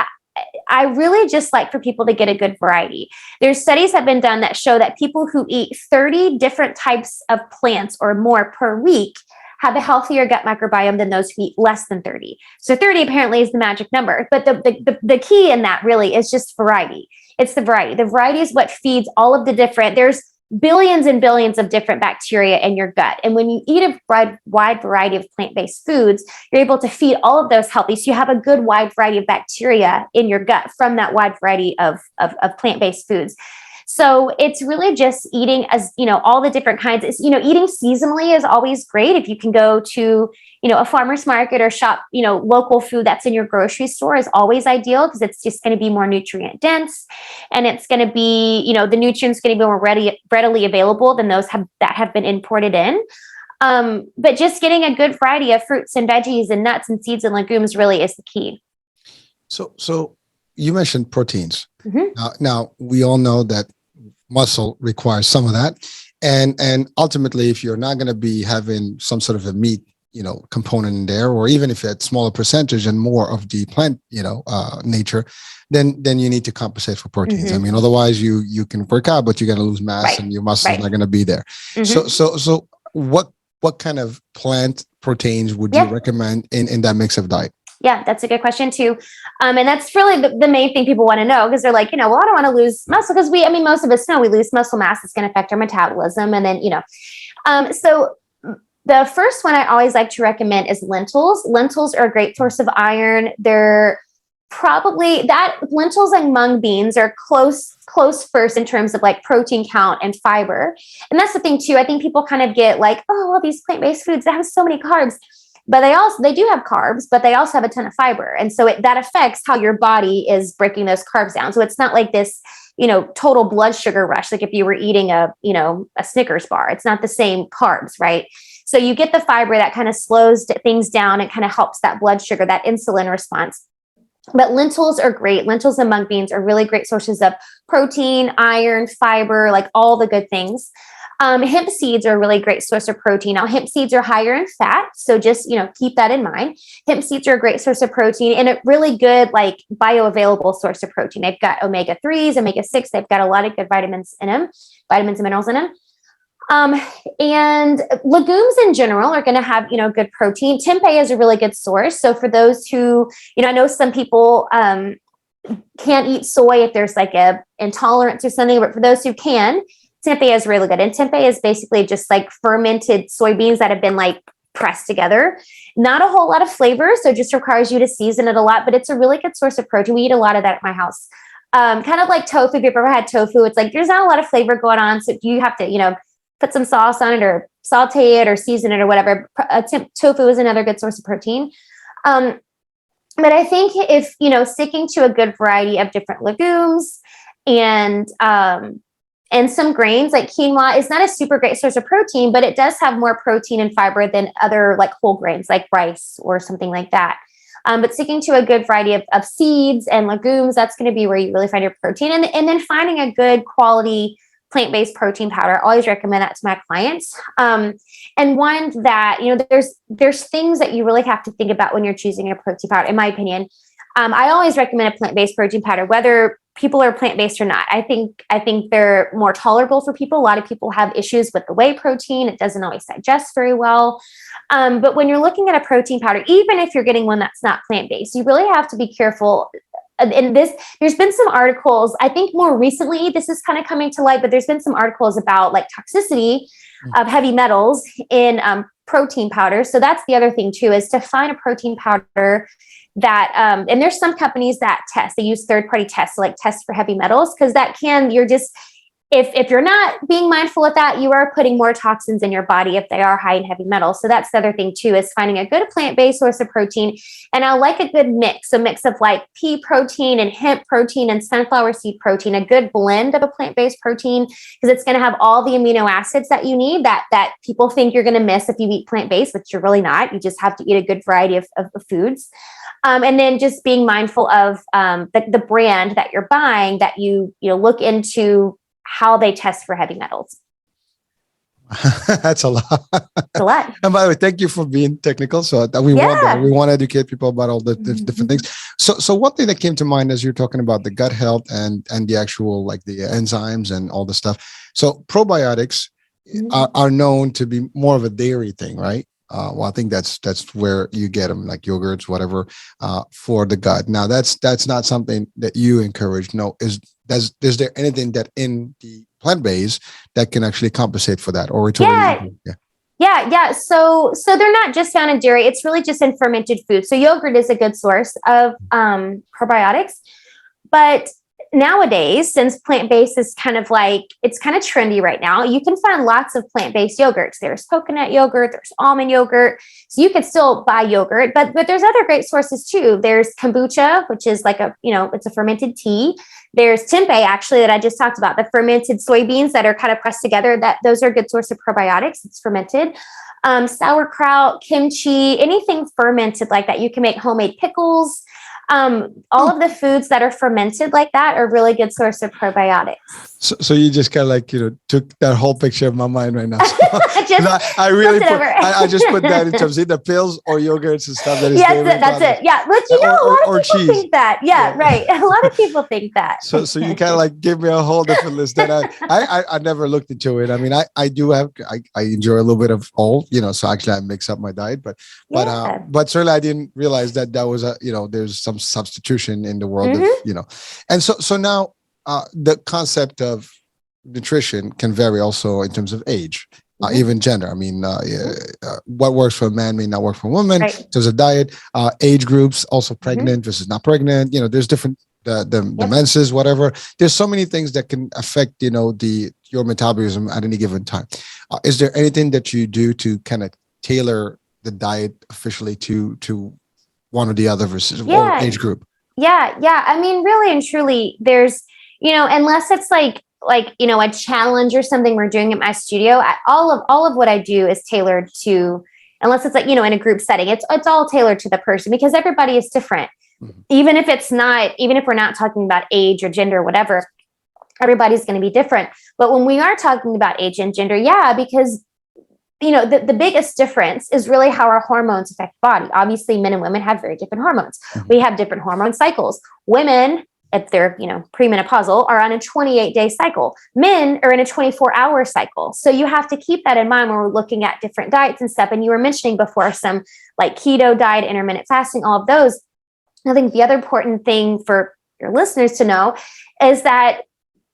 C: I really just like for people to get a good variety. There's studies have been done that show that people who eat 30 different types of plants or more per week have a healthier gut microbiome than those who eat less than 30. So 30 apparently is the magic number, but the key in that really is just variety. It's the variety. The variety is what feeds all of the different, there's billions and billions of different bacteria in your gut. And when you eat a wide variety of plant-based foods, you're able to feed all of those healthy. So you have a good wide variety of bacteria in your gut from that wide variety of plant-based foods. So it's really just eating as, all the different kinds. It's, eating seasonally is always great. If you can go to, a farmer's market or shop, local food that's in your grocery store is always ideal, because it's just going to be more nutrient dense, and it's going to be, the nutrients going to be more readily available than those that have been imported in. But just getting a good variety of fruits and veggies and nuts and seeds and legumes really is the key.
B: So you mentioned proteins. Mm-hmm. Now we all know that muscle requires some of that, and ultimately, if you're not going to be having some sort of a meat, component in there, or even if it's smaller percentage and more of the plant, nature, then you need to compensate for proteins. Mm-hmm. Otherwise you can work out, but you're going to lose mass, right, and your muscles are not going to be there. Mm-hmm. So what kind of plant proteins would you recommend in that mix of diet?
C: Yeah, that's a good question too. And that's really the main thing people want to know, because they're like, well, I don't want to lose muscle, because most of us know we lose muscle mass. It's going to affect our metabolism. And then, so the first one I always like to recommend is lentils. Lentils are a great source of iron. They're Probably that lentils and mung beans are close first in terms of like protein count and fiber. And that's the thing too. I think people kind of get like, oh, well, these plant-based foods that have so many carbs, but they do have carbs, but they also have a ton of fiber. And so that affects how your body is breaking those carbs down. So it's not like this, total blood sugar rush. Like if you were eating a Snickers bar, it's not the same carbs, right? So you get the fiber that kind of slows things down and kind of helps that blood sugar, that insulin response. But lentils are great. Lentils and mung beans are really great sources of protein, iron, fiber, like all the good things. Hemp seeds are a really great source of protein. Now, hemp seeds are higher in fat, so just keep that in mind. Hemp seeds are a great source of protein and a really good, like, bioavailable source of protein. They've got omega-3s, omega-6. They've got a lot of good vitamins and minerals in them. And legumes in general are going to have, good protein. Tempeh is a really good source. So for those who, I know some people can't eat soy if there's like a intolerance or something, but for those who can, tempeh is really good. And tempeh is basically just like fermented soybeans that have been like pressed together. Not a whole lot of flavor, so it just requires you to season it a lot, but it's a really good source of protein. We eat a lot of that at my house. Kind of like tofu. If you've ever had tofu, it's like there's not a lot of flavor going on, so you have to, put some sauce on it or saute it or season it or whatever. Tofu is another good source of protein. But I think if, sticking to a good variety of different legumes and some grains, like quinoa is not a super great source of protein, but it does have more protein and fiber than other like whole grains like rice or something like that. But sticking to a good variety of seeds and legumes, that's going to be where you really find your protein. And then finding a good quality plant-based protein powder. I always recommend that to my clients. And one that, there's things that you really have to think about when you're choosing a protein powder, in my opinion. I always recommend a plant-based protein powder, whether people are plant-based or not. I think they're more tolerable for people. A lot of people have issues with the whey protein. It doesn't always digest very well. But when you're looking at a protein powder, even if you're getting one that's not plant-based, you really have to be careful. And there's been some articles, I think more recently, this is kind of coming to light, but there's been some articles about like toxicity of heavy metals in protein powder. So that's the other thing too, is to find a protein powder that, and there's some companies that they use third-party tests, to like test for heavy metals, because if you're not being mindful of that, you are putting more toxins in your body if they are high in heavy metals. So that's the other thing too, is finding a good plant-based source of protein. And I like a good mix, a mix of like pea protein and hemp protein and sunflower seed protein, a good blend of a plant-based protein, because it's going to have all the amino acids that you need that people think you're going to miss if you eat plant-based, but you're really not. You just have to eat a good variety of foods. And then just being mindful of the brand that you're buying, that you look into how they test for heavy metals.
B: That's a lot.
C: It's a lot.
B: And by the way, thank you for being technical. So that we want to educate people about all the different things. So one thing that came to mind as you're talking about the gut health and the actual like the enzymes and all the stuff. So probiotics are known to be more of a dairy thing, right? Well, I think that's where you get them, like yogurts, whatever, for the gut. Now, that's not something that you encourage. No, is there anything that in the plant-based that can actually compensate for that, or we totally
C: Yeah. So they're not just found in dairy. It's really just in fermented food. So yogurt is a good source of probiotics, but nowadays, since plant-based is it's kind of trendy right now, you can find lots of plant-based yogurts. There's coconut yogurt, there's almond yogurt. So you can still buy yogurt, but there's other great sources too. There's kombucha, which is like it's a fermented tea. There's tempeh, actually, that I just talked about, the fermented soybeans that are kind of pressed together. Those are a good source of probiotics. It's fermented. Sauerkraut, kimchi, anything fermented like that. You can make homemade pickles. All of the foods that are fermented like that are really good source of probiotics.
B: So you just kind of like, took that whole picture of my mind right now. So I just put that in terms of either pills or yogurts and stuff. That's
C: it. Yeah. But a lot of people think that. Yeah, right. A lot of people think that.
B: So you kind of like give me a whole different list that I never looked into it. I mean, I do have, I enjoy a little bit of all, so actually I mix up my diet, but certainly I didn't realize that was there's some substitution in the world of, and so now the concept of nutrition can vary also in terms of age. even gender. I mean, what works for a man may not work for a woman.
C: Right.
B: There's a diet, age groups, also pregnant versus not pregnant. There's different the menses, whatever. There's so many things that can affect your metabolism at any given time. Is there anything that you do to kind of tailor the diet officially to one or the other versus or age group?
C: Yeah. I mean, really and truly, there's unless it's like a challenge or something we're doing at my studio, all of what I do is tailored to, unless it's like, in a group setting, it's all tailored to the person because everybody is different. Mm-hmm. Even if we're not talking about age or gender or whatever, everybody's going to be different. But when we are talking about age and gender, because the biggest difference is really how our hormones affect the body. Obviously, men and women have very different hormones. Mm-hmm. We have different hormone cycles. Women, if they're, premenopausal, are on a 28-day cycle. Men are in a 24-hour cycle. So you have to keep that in mind when we're looking at different diets and stuff. And you were mentioning before some like keto diet, intermittent fasting, all of those. I think the other important thing for your listeners to know is that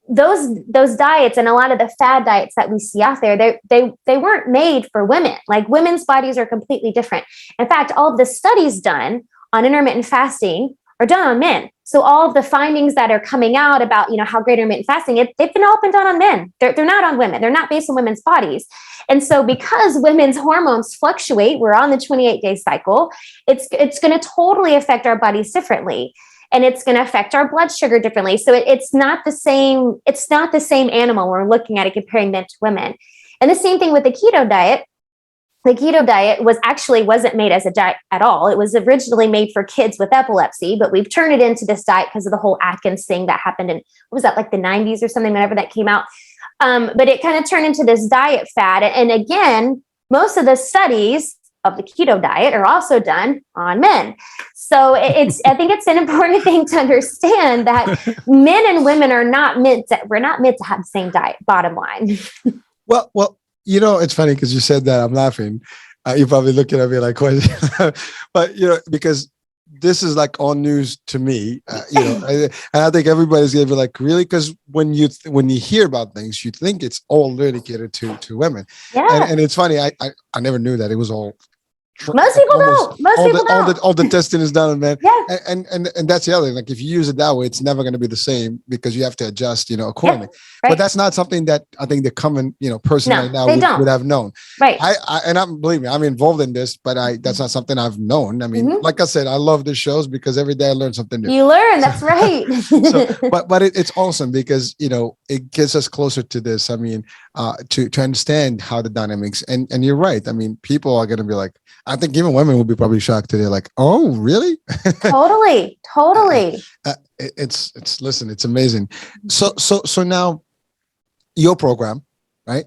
C: those diets and a lot of the fad diets that we see out there, they weren't made for women. Like women's bodies are completely different. In fact, all of the studies done on intermittent fasting are done on men. So all of the findings that are coming out about, how great intermittent fasting, they've been all been done on men. They're not on women. They're not based on women's bodies. And so because women's hormones fluctuate, we're on the 28-day cycle, it's going to totally affect our bodies differently. And it's going to affect our blood sugar differently. So it's not the same. It's not the same animal when we're looking at it, comparing men to women. And the same thing with the keto diet. The keto diet wasn't made as a diet at all. It was originally made for kids with epilepsy, but we've turned it into this diet because of the whole Atkins thing that happened in, what was that, like the 90s or something, whenever that came out. But it kind of turned into this diet fad. And again, most of the studies of the keto diet are also done on men. So I think it's an important thing to understand that men and women we're not meant to have the same diet, bottom line.
B: Well, it's funny because you said that. I'm laughing. You're probably looking at me like, what? But, because this is like all news to me, and I think everybody's going to be like, really? Because when you hear about things, you think it's all dedicated to women. Yeah. And it's funny. I never knew that it was all.
C: Most people don't.
B: All the testing is done, man.
C: Yeah.
B: And that's the other thing. Like if you use it that way, it's never going to be the same because you have to adjust, accordingly. Yeah, right. But that's not something that I think the common, person right now would have known.
C: Right.
B: Believe me, I'm involved in this, but that's not something I've known. I mean, like I said, I love the shows because every day I learn something new.
C: You learn. That's right.
B: But it's awesome because, it gets us closer to this. I mean, to understand how the dynamics and you're right. I mean, people are going to be like, I think even women will be probably shocked today. Like, oh, really?
C: Totally.
B: It's amazing. So now your program, right?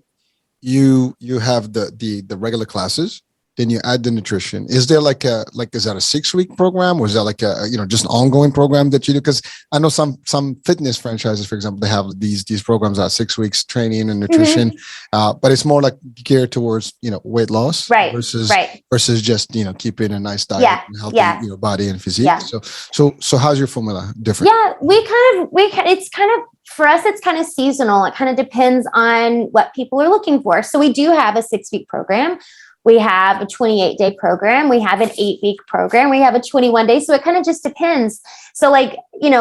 B: You have the regular classes, then you add the nutrition. Is there is that a 6-week program, or is that like a just an ongoing program that you do? Because I know some fitness franchises, for example, they have these programs at 6 weeks training and nutrition, but it's more like geared towards weight loss, versus just keeping a nice diet and healthy body and physique. Yeah. So how's your formula different?
C: Yeah, it's kind of for us, it's kind of seasonal. It kind of depends on what people are looking for. So we do have a 6-week program. We have a 28-day program. We have an 8-week program. We have a 21-day. So it kind of just depends. So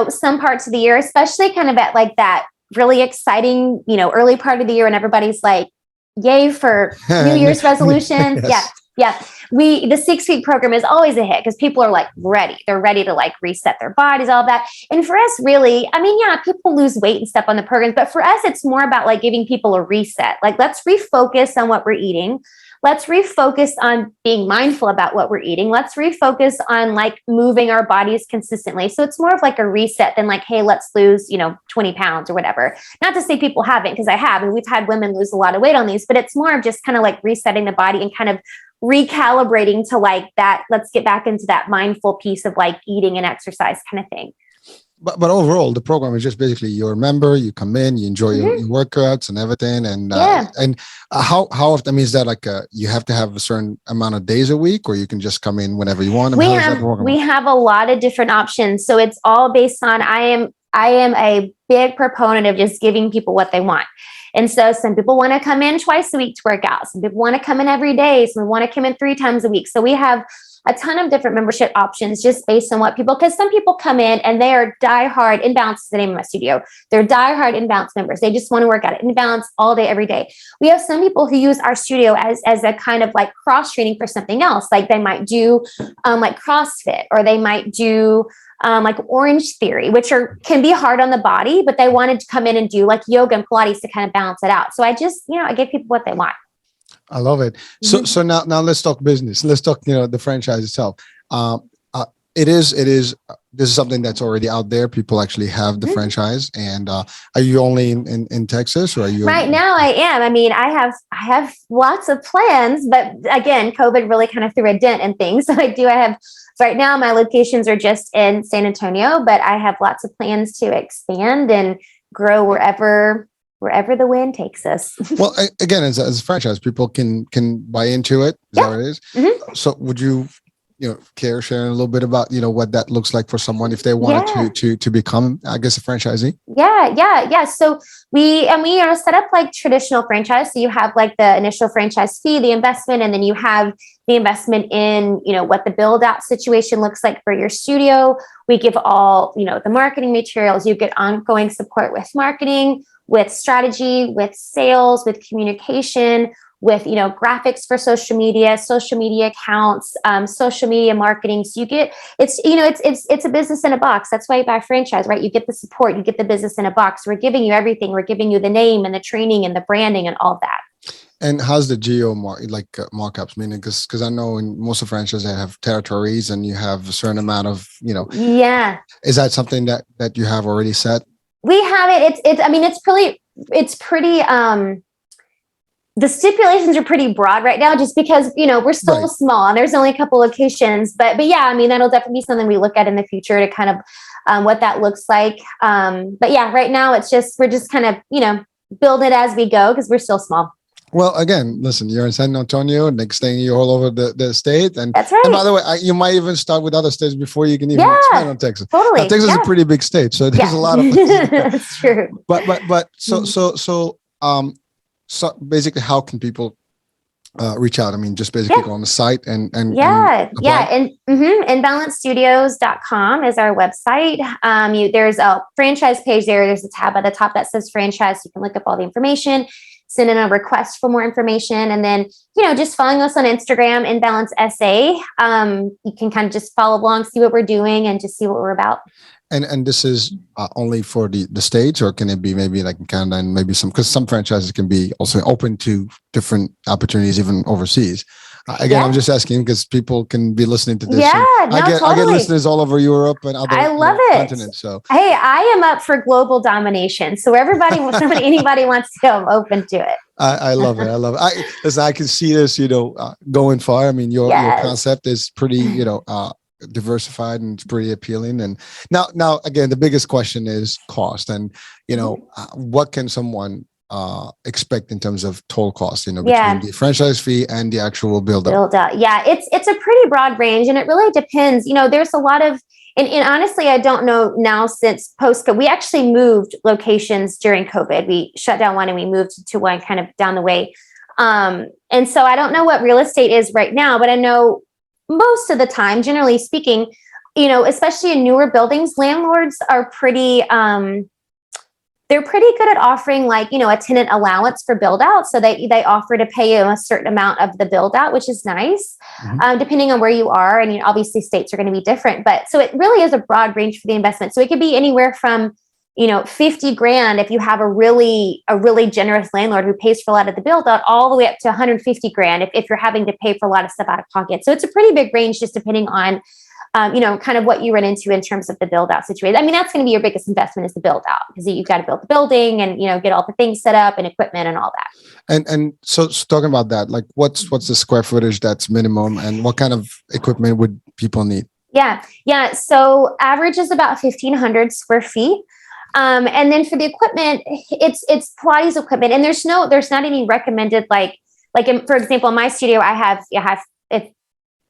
C: some parts of the year, especially kind of at like that really exciting, early part of the year when everybody's like, yay for New Year's resolutions. Yes. Yeah. The 6-week program is always a hit because people are like ready. They're ready to like reset their bodies, all of that. And for us, really, I mean, people lose weight and stuff on the programs, but for us, it's more about like giving people a reset. Like, let's refocus on what we're eating. Let's refocus on being mindful about what we're eating. Let's refocus on like moving our bodies consistently. So it's more of like a reset than like, hey, let's lose, 20 pounds or whatever. Not to say people haven't, because I have, and we've had women lose a lot of weight on these, but it's more of just kind of like resetting the body and kind of recalibrating to like that. Let's get back into that mindful piece of like eating and exercise kind of thing.
B: But overall, the program is just basically you're a member, you come in, you enjoy your workouts and everything. And how often, I mean, is that like you have to have a certain amount of days a week, or you can just come in whenever you want?
C: We have a lot of different options. So it's all based on, I am a big proponent of just giving people what they want. And so some people want to come in twice a week to work out. Some people want to come in every day. Some want to come in 3 times a week. So we have a ton of different membership options just based on what people, because some people come in and they are diehard. inBalance is the name of my studio. They're diehard inBalance members. They just want to work out at inBalance all day, every day. We have some people who use our studio as a kind of like cross training for something else. Like they might do like CrossFit, or they might do like Orange Theory, which can be hard on the body, but they wanted to come in and do like yoga and Pilates to kind of balance it out. So I just, I give people what they want.
B: I love it. So now let's talk business. Let's talk, the franchise itself. This is something that's already out there. People actually have the franchise. And are you only in Texas, or are you
C: right now? I am. I mean, I have lots of plans, but again, COVID really kind of threw a dent in things. So I have right now, my locations are just in San Antonio, but I have lots of plans to expand and grow wherever the wind takes us.
B: Well, again, as a franchise, people can buy into it. Is that what it is?
C: Mm-hmm.
B: So would you care sharing a little bit about, what that looks like for someone if they wanted to become, I guess, a franchisee?
C: Yeah. So we set up like traditional franchise. So you have like the initial franchise fee, the investment, and then you have the investment in, what the build out situation looks like for your studio. We give all, the marketing materials. You get ongoing support with marketing, with strategy, with sales, with communication, with, graphics for social media accounts, social media marketing. So you get, it's a business in a box. That's why you buy a franchise, right? You get the support, you get the business in a box. We're giving you everything. We're giving you the name and the training and the branding and all that.
B: And how's the geo markups? Meaning, because I know in most of franchises they have territories and you have a certain amount of,
C: Yeah.
B: Is that something that you have already set?
C: We have it. It's pretty, the stipulations are pretty broad right now, just because, we're still small and there's only a couple locations, but yeah, I mean, that'll definitely be something we look at in the future to kind of, what that looks like. But yeah, right now we're just kind of, build it as we go, because we're still small.
B: Well, again, listen, you're in San Antonio, next thing you're all over the state. And
C: that's right.
B: And by the way, you might even start with other states before you can even expand on Texas.
C: Totally.
B: Now, Texas is a pretty big state, so there's a lot of
C: That's true.
B: But so basically, how can people reach out? I mean, just basically go on the site and inbalancestudios.com is our website. There's a franchise page there. There's a tab at the top that says franchise. You can look up all the information, send in a request for more information, and then just following us on Instagram, inBalance SA. You can kind of just follow along, see what we're doing, and just see what we're about. And this is only for the States, or can it be maybe like in Canada and maybe because some franchises can be also open to different opportunities even overseas. Again, I'm just asking because people can be listening to this. I get listeners all over Europe and other continents. So
C: hey, I am up for global domination. So anybody wants to go, I'm open to it.
B: I love it. Listen, I can see this, going far. I mean, your concept is pretty, diversified and it's pretty appealing. And now again, the biggest question is cost, and what can someone expect in terms of total cost, between the franchise fee and the actual build out.
C: Yeah, it's a pretty broad range, and it really depends. There's a lot of, and honestly, I don't know now since post-COVID. We actually moved locations during COVID. We shut down one and we moved to one kind of down the way. And so I don't know what real estate is right now, but I know most of the time, generally speaking, especially in newer buildings, landlords are pretty, they're pretty good at offering like, a tenant allowance for build out. So they offer to pay you a certain amount of the build out, which is nice, depending on where you are. And obviously states are going to be different, but so it really is a broad range for the investment. So it could be anywhere from, $50,000 if you have a really generous landlord who pays for a lot of the build out, all the way up to $150,000 if you're having to pay for a lot of stuff out of pocket. So it's a pretty big range, just depending on, kind of what you run into in terms of the build out situation. I mean, that's going to be your biggest investment is the build out, because you've got to build the building and, get all the things set up and equipment and all that.
B: And so talking about that, like what's the square footage that's minimum, and what kind of equipment would people need?
C: Yeah. So average is about 1,500 square feet. And then for the equipment, it's Pilates equipment, and there's not any recommended, for example, in my studio, I have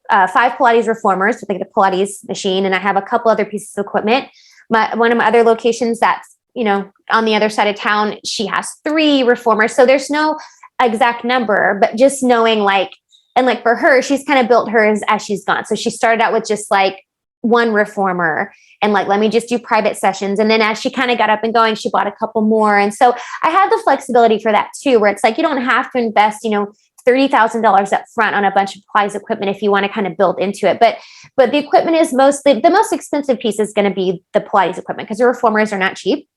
C: 5 Pilates reformers with like the Pilates machine, and I have a couple other pieces of equipment. One of my other locations, that's on the other side of town, she has 3 reformers. So there's no exact number, but just knowing and for her, she's kind of built hers as she's gone. So she started out with just like 1 reformer and let me just do private sessions. And then as she kind of got up and going, she bought a couple more. And so I had the flexibility for that too, where it's like, you don't have to invest, $30,000 up front on a bunch of Pilates equipment if you want to kind of build into it. But the equipment is mostly, the most expensive piece is going to be the Pilates equipment because the reformers are not cheap.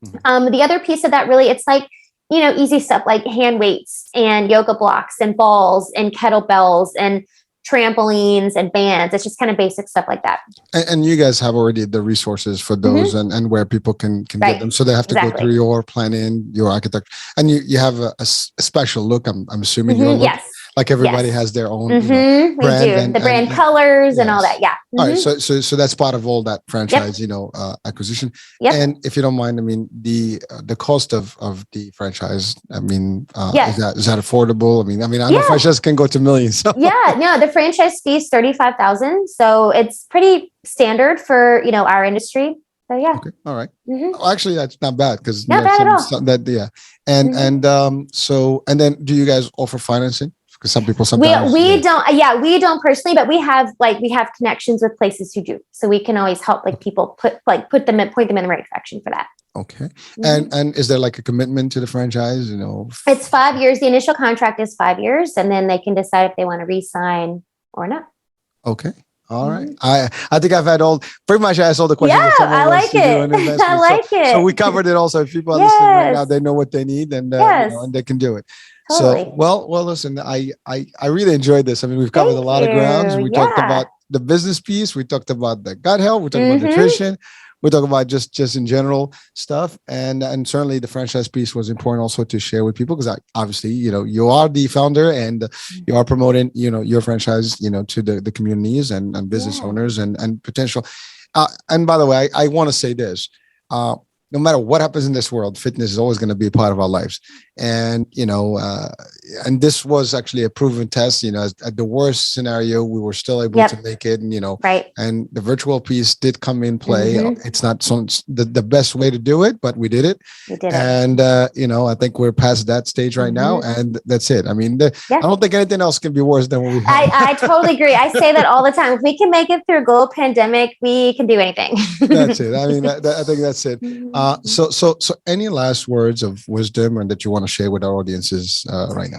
C: Mm-hmm. The other piece of that really, it's like, easy stuff like hand weights and yoga blocks and balls and kettlebells and trampolines and bands. It's just kind of basic stuff like that.
B: And you guys have already the resources for those and where people can get them. So they have to go through your planning, your architecture, and you have a special look. I'm assuming your look.
C: Yes.
B: Like everybody has their own
C: brand. We do. The brand colors and all that. Yeah. Mm-hmm.
B: All right. So that's part of all that franchise, acquisition.
C: Yep.
B: And if you don't mind, I mean, the cost of the franchise, I mean, is that affordable? I know franchise can go to millions. So.
C: Yeah. No, the franchise fee is $35,000. So it's pretty standard for, our industry. So yeah. Okay.
B: All right. Mm-hmm. Well, actually, that's not bad because
C: not bad at all.
B: And then do you guys offer financing? Because some people sometimes
C: we don't personally, but we have connections with places who do, so we can always help people point them in the right direction for that.
B: Okay. Mm-hmm. And is there like a commitment to the franchise?
C: It's 5 years. The initial contract is 5 years, and then they can decide if they want to re-sign or not.
B: Okay. All right. I think I've had pretty much asked all the questions.
C: Yeah, I like it. I like it.
B: So we covered it also. If people are listening right now, they know what they need and and they can do it. Totally. So, well, listen, I really enjoyed this. I mean, we've covered a lot of grounds. We talked about the business piece. We talked about the gut health. We talked about nutrition. We talked about just in general stuff. And certainly the franchise piece was important also to share with people because obviously, you are the founder and you are promoting, your franchise, to the communities and business owners and potential. And by the way, I want to say this. No matter what happens in this world, fitness is always going to be a part of our lives. And, and this was actually a proven test, at the worst scenario, we were still able to make it. And, and the virtual piece did come in play. Mm-hmm. It's not the best way to do it, but we did it. And, I think we're past that stage right now. And that's it. I mean, I don't think anything else can be worse than what we have.
C: I totally agree. I say that all the time. If we can make it through a global pandemic, we can do anything.
B: That's it. I mean, I think that's it. So any last words of wisdom and that you want to share with our audiences right now?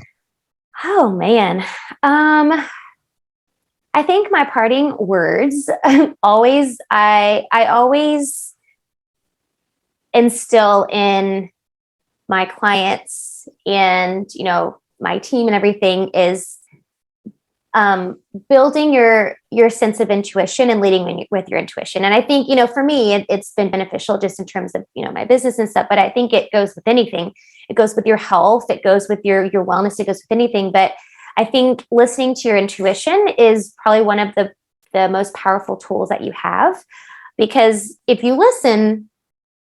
C: Oh man. I think my parting words I always instill in my clients and, my team and everything is building your sense of intuition and leading with your intuition. And I think, for me, it's been beneficial just in terms of, my business and stuff, but I think it goes with anything. It goes with your health. It goes with your wellness. It goes with anything. But I think listening to your intuition is probably one of the most powerful tools that you have, because if you listen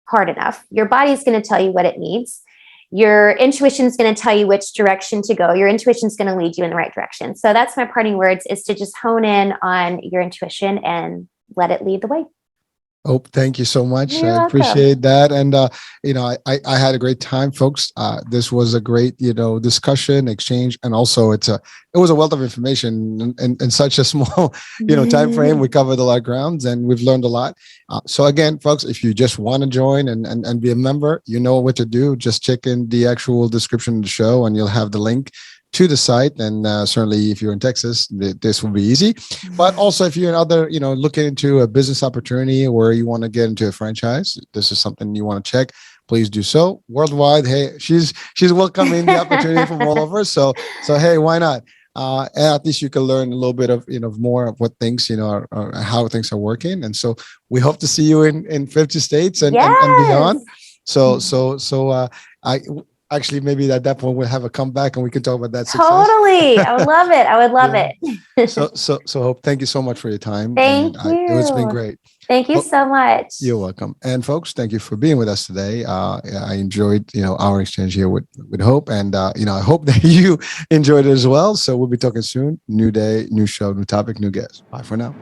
C: hard enough, your body's going to tell you what it needs. Your intuition is going to tell you which direction to go. Your intuition is going to lead you in the right direction. So that's my parting words, is to just hone in on your intuition and let it lead the way.
B: Oh, thank you so much.
C: You're
B: I appreciate that. And, I had a great time, folks. This was a great, discussion, exchange. And also it was a wealth of information in such a small, time frame. We covered a lot of grounds and we've learned a lot. So again, folks, if you just want to join and be a member, you know what to do. Just check in the actual description of the show and you'll have the link to the site. And certainly if you're in Texas, this will be easy. But also if you're in other, looking into a business opportunity or you want to get into a franchise, this is something you want to check, please do so. Worldwide, hey, she's welcoming the opportunity from all over. So hey, why not? And at least you can learn a little bit of, more of what things, are how things are working. And so we hope to see you in 50 states and beyond. Actually, maybe at that point we'll have a comeback and we can talk about that success.
C: Totally. I would love it. I would love it.
B: So Hope, thank you so much for your time.
C: Thank you.
B: It's been great.
C: Thank you so much.
B: You're welcome. And folks, thank you for being with us today. I enjoyed, our exchange here with Hope, and I hope that you enjoyed it as well. So we'll be talking soon. New day, new show, new topic, new guest. Bye for now.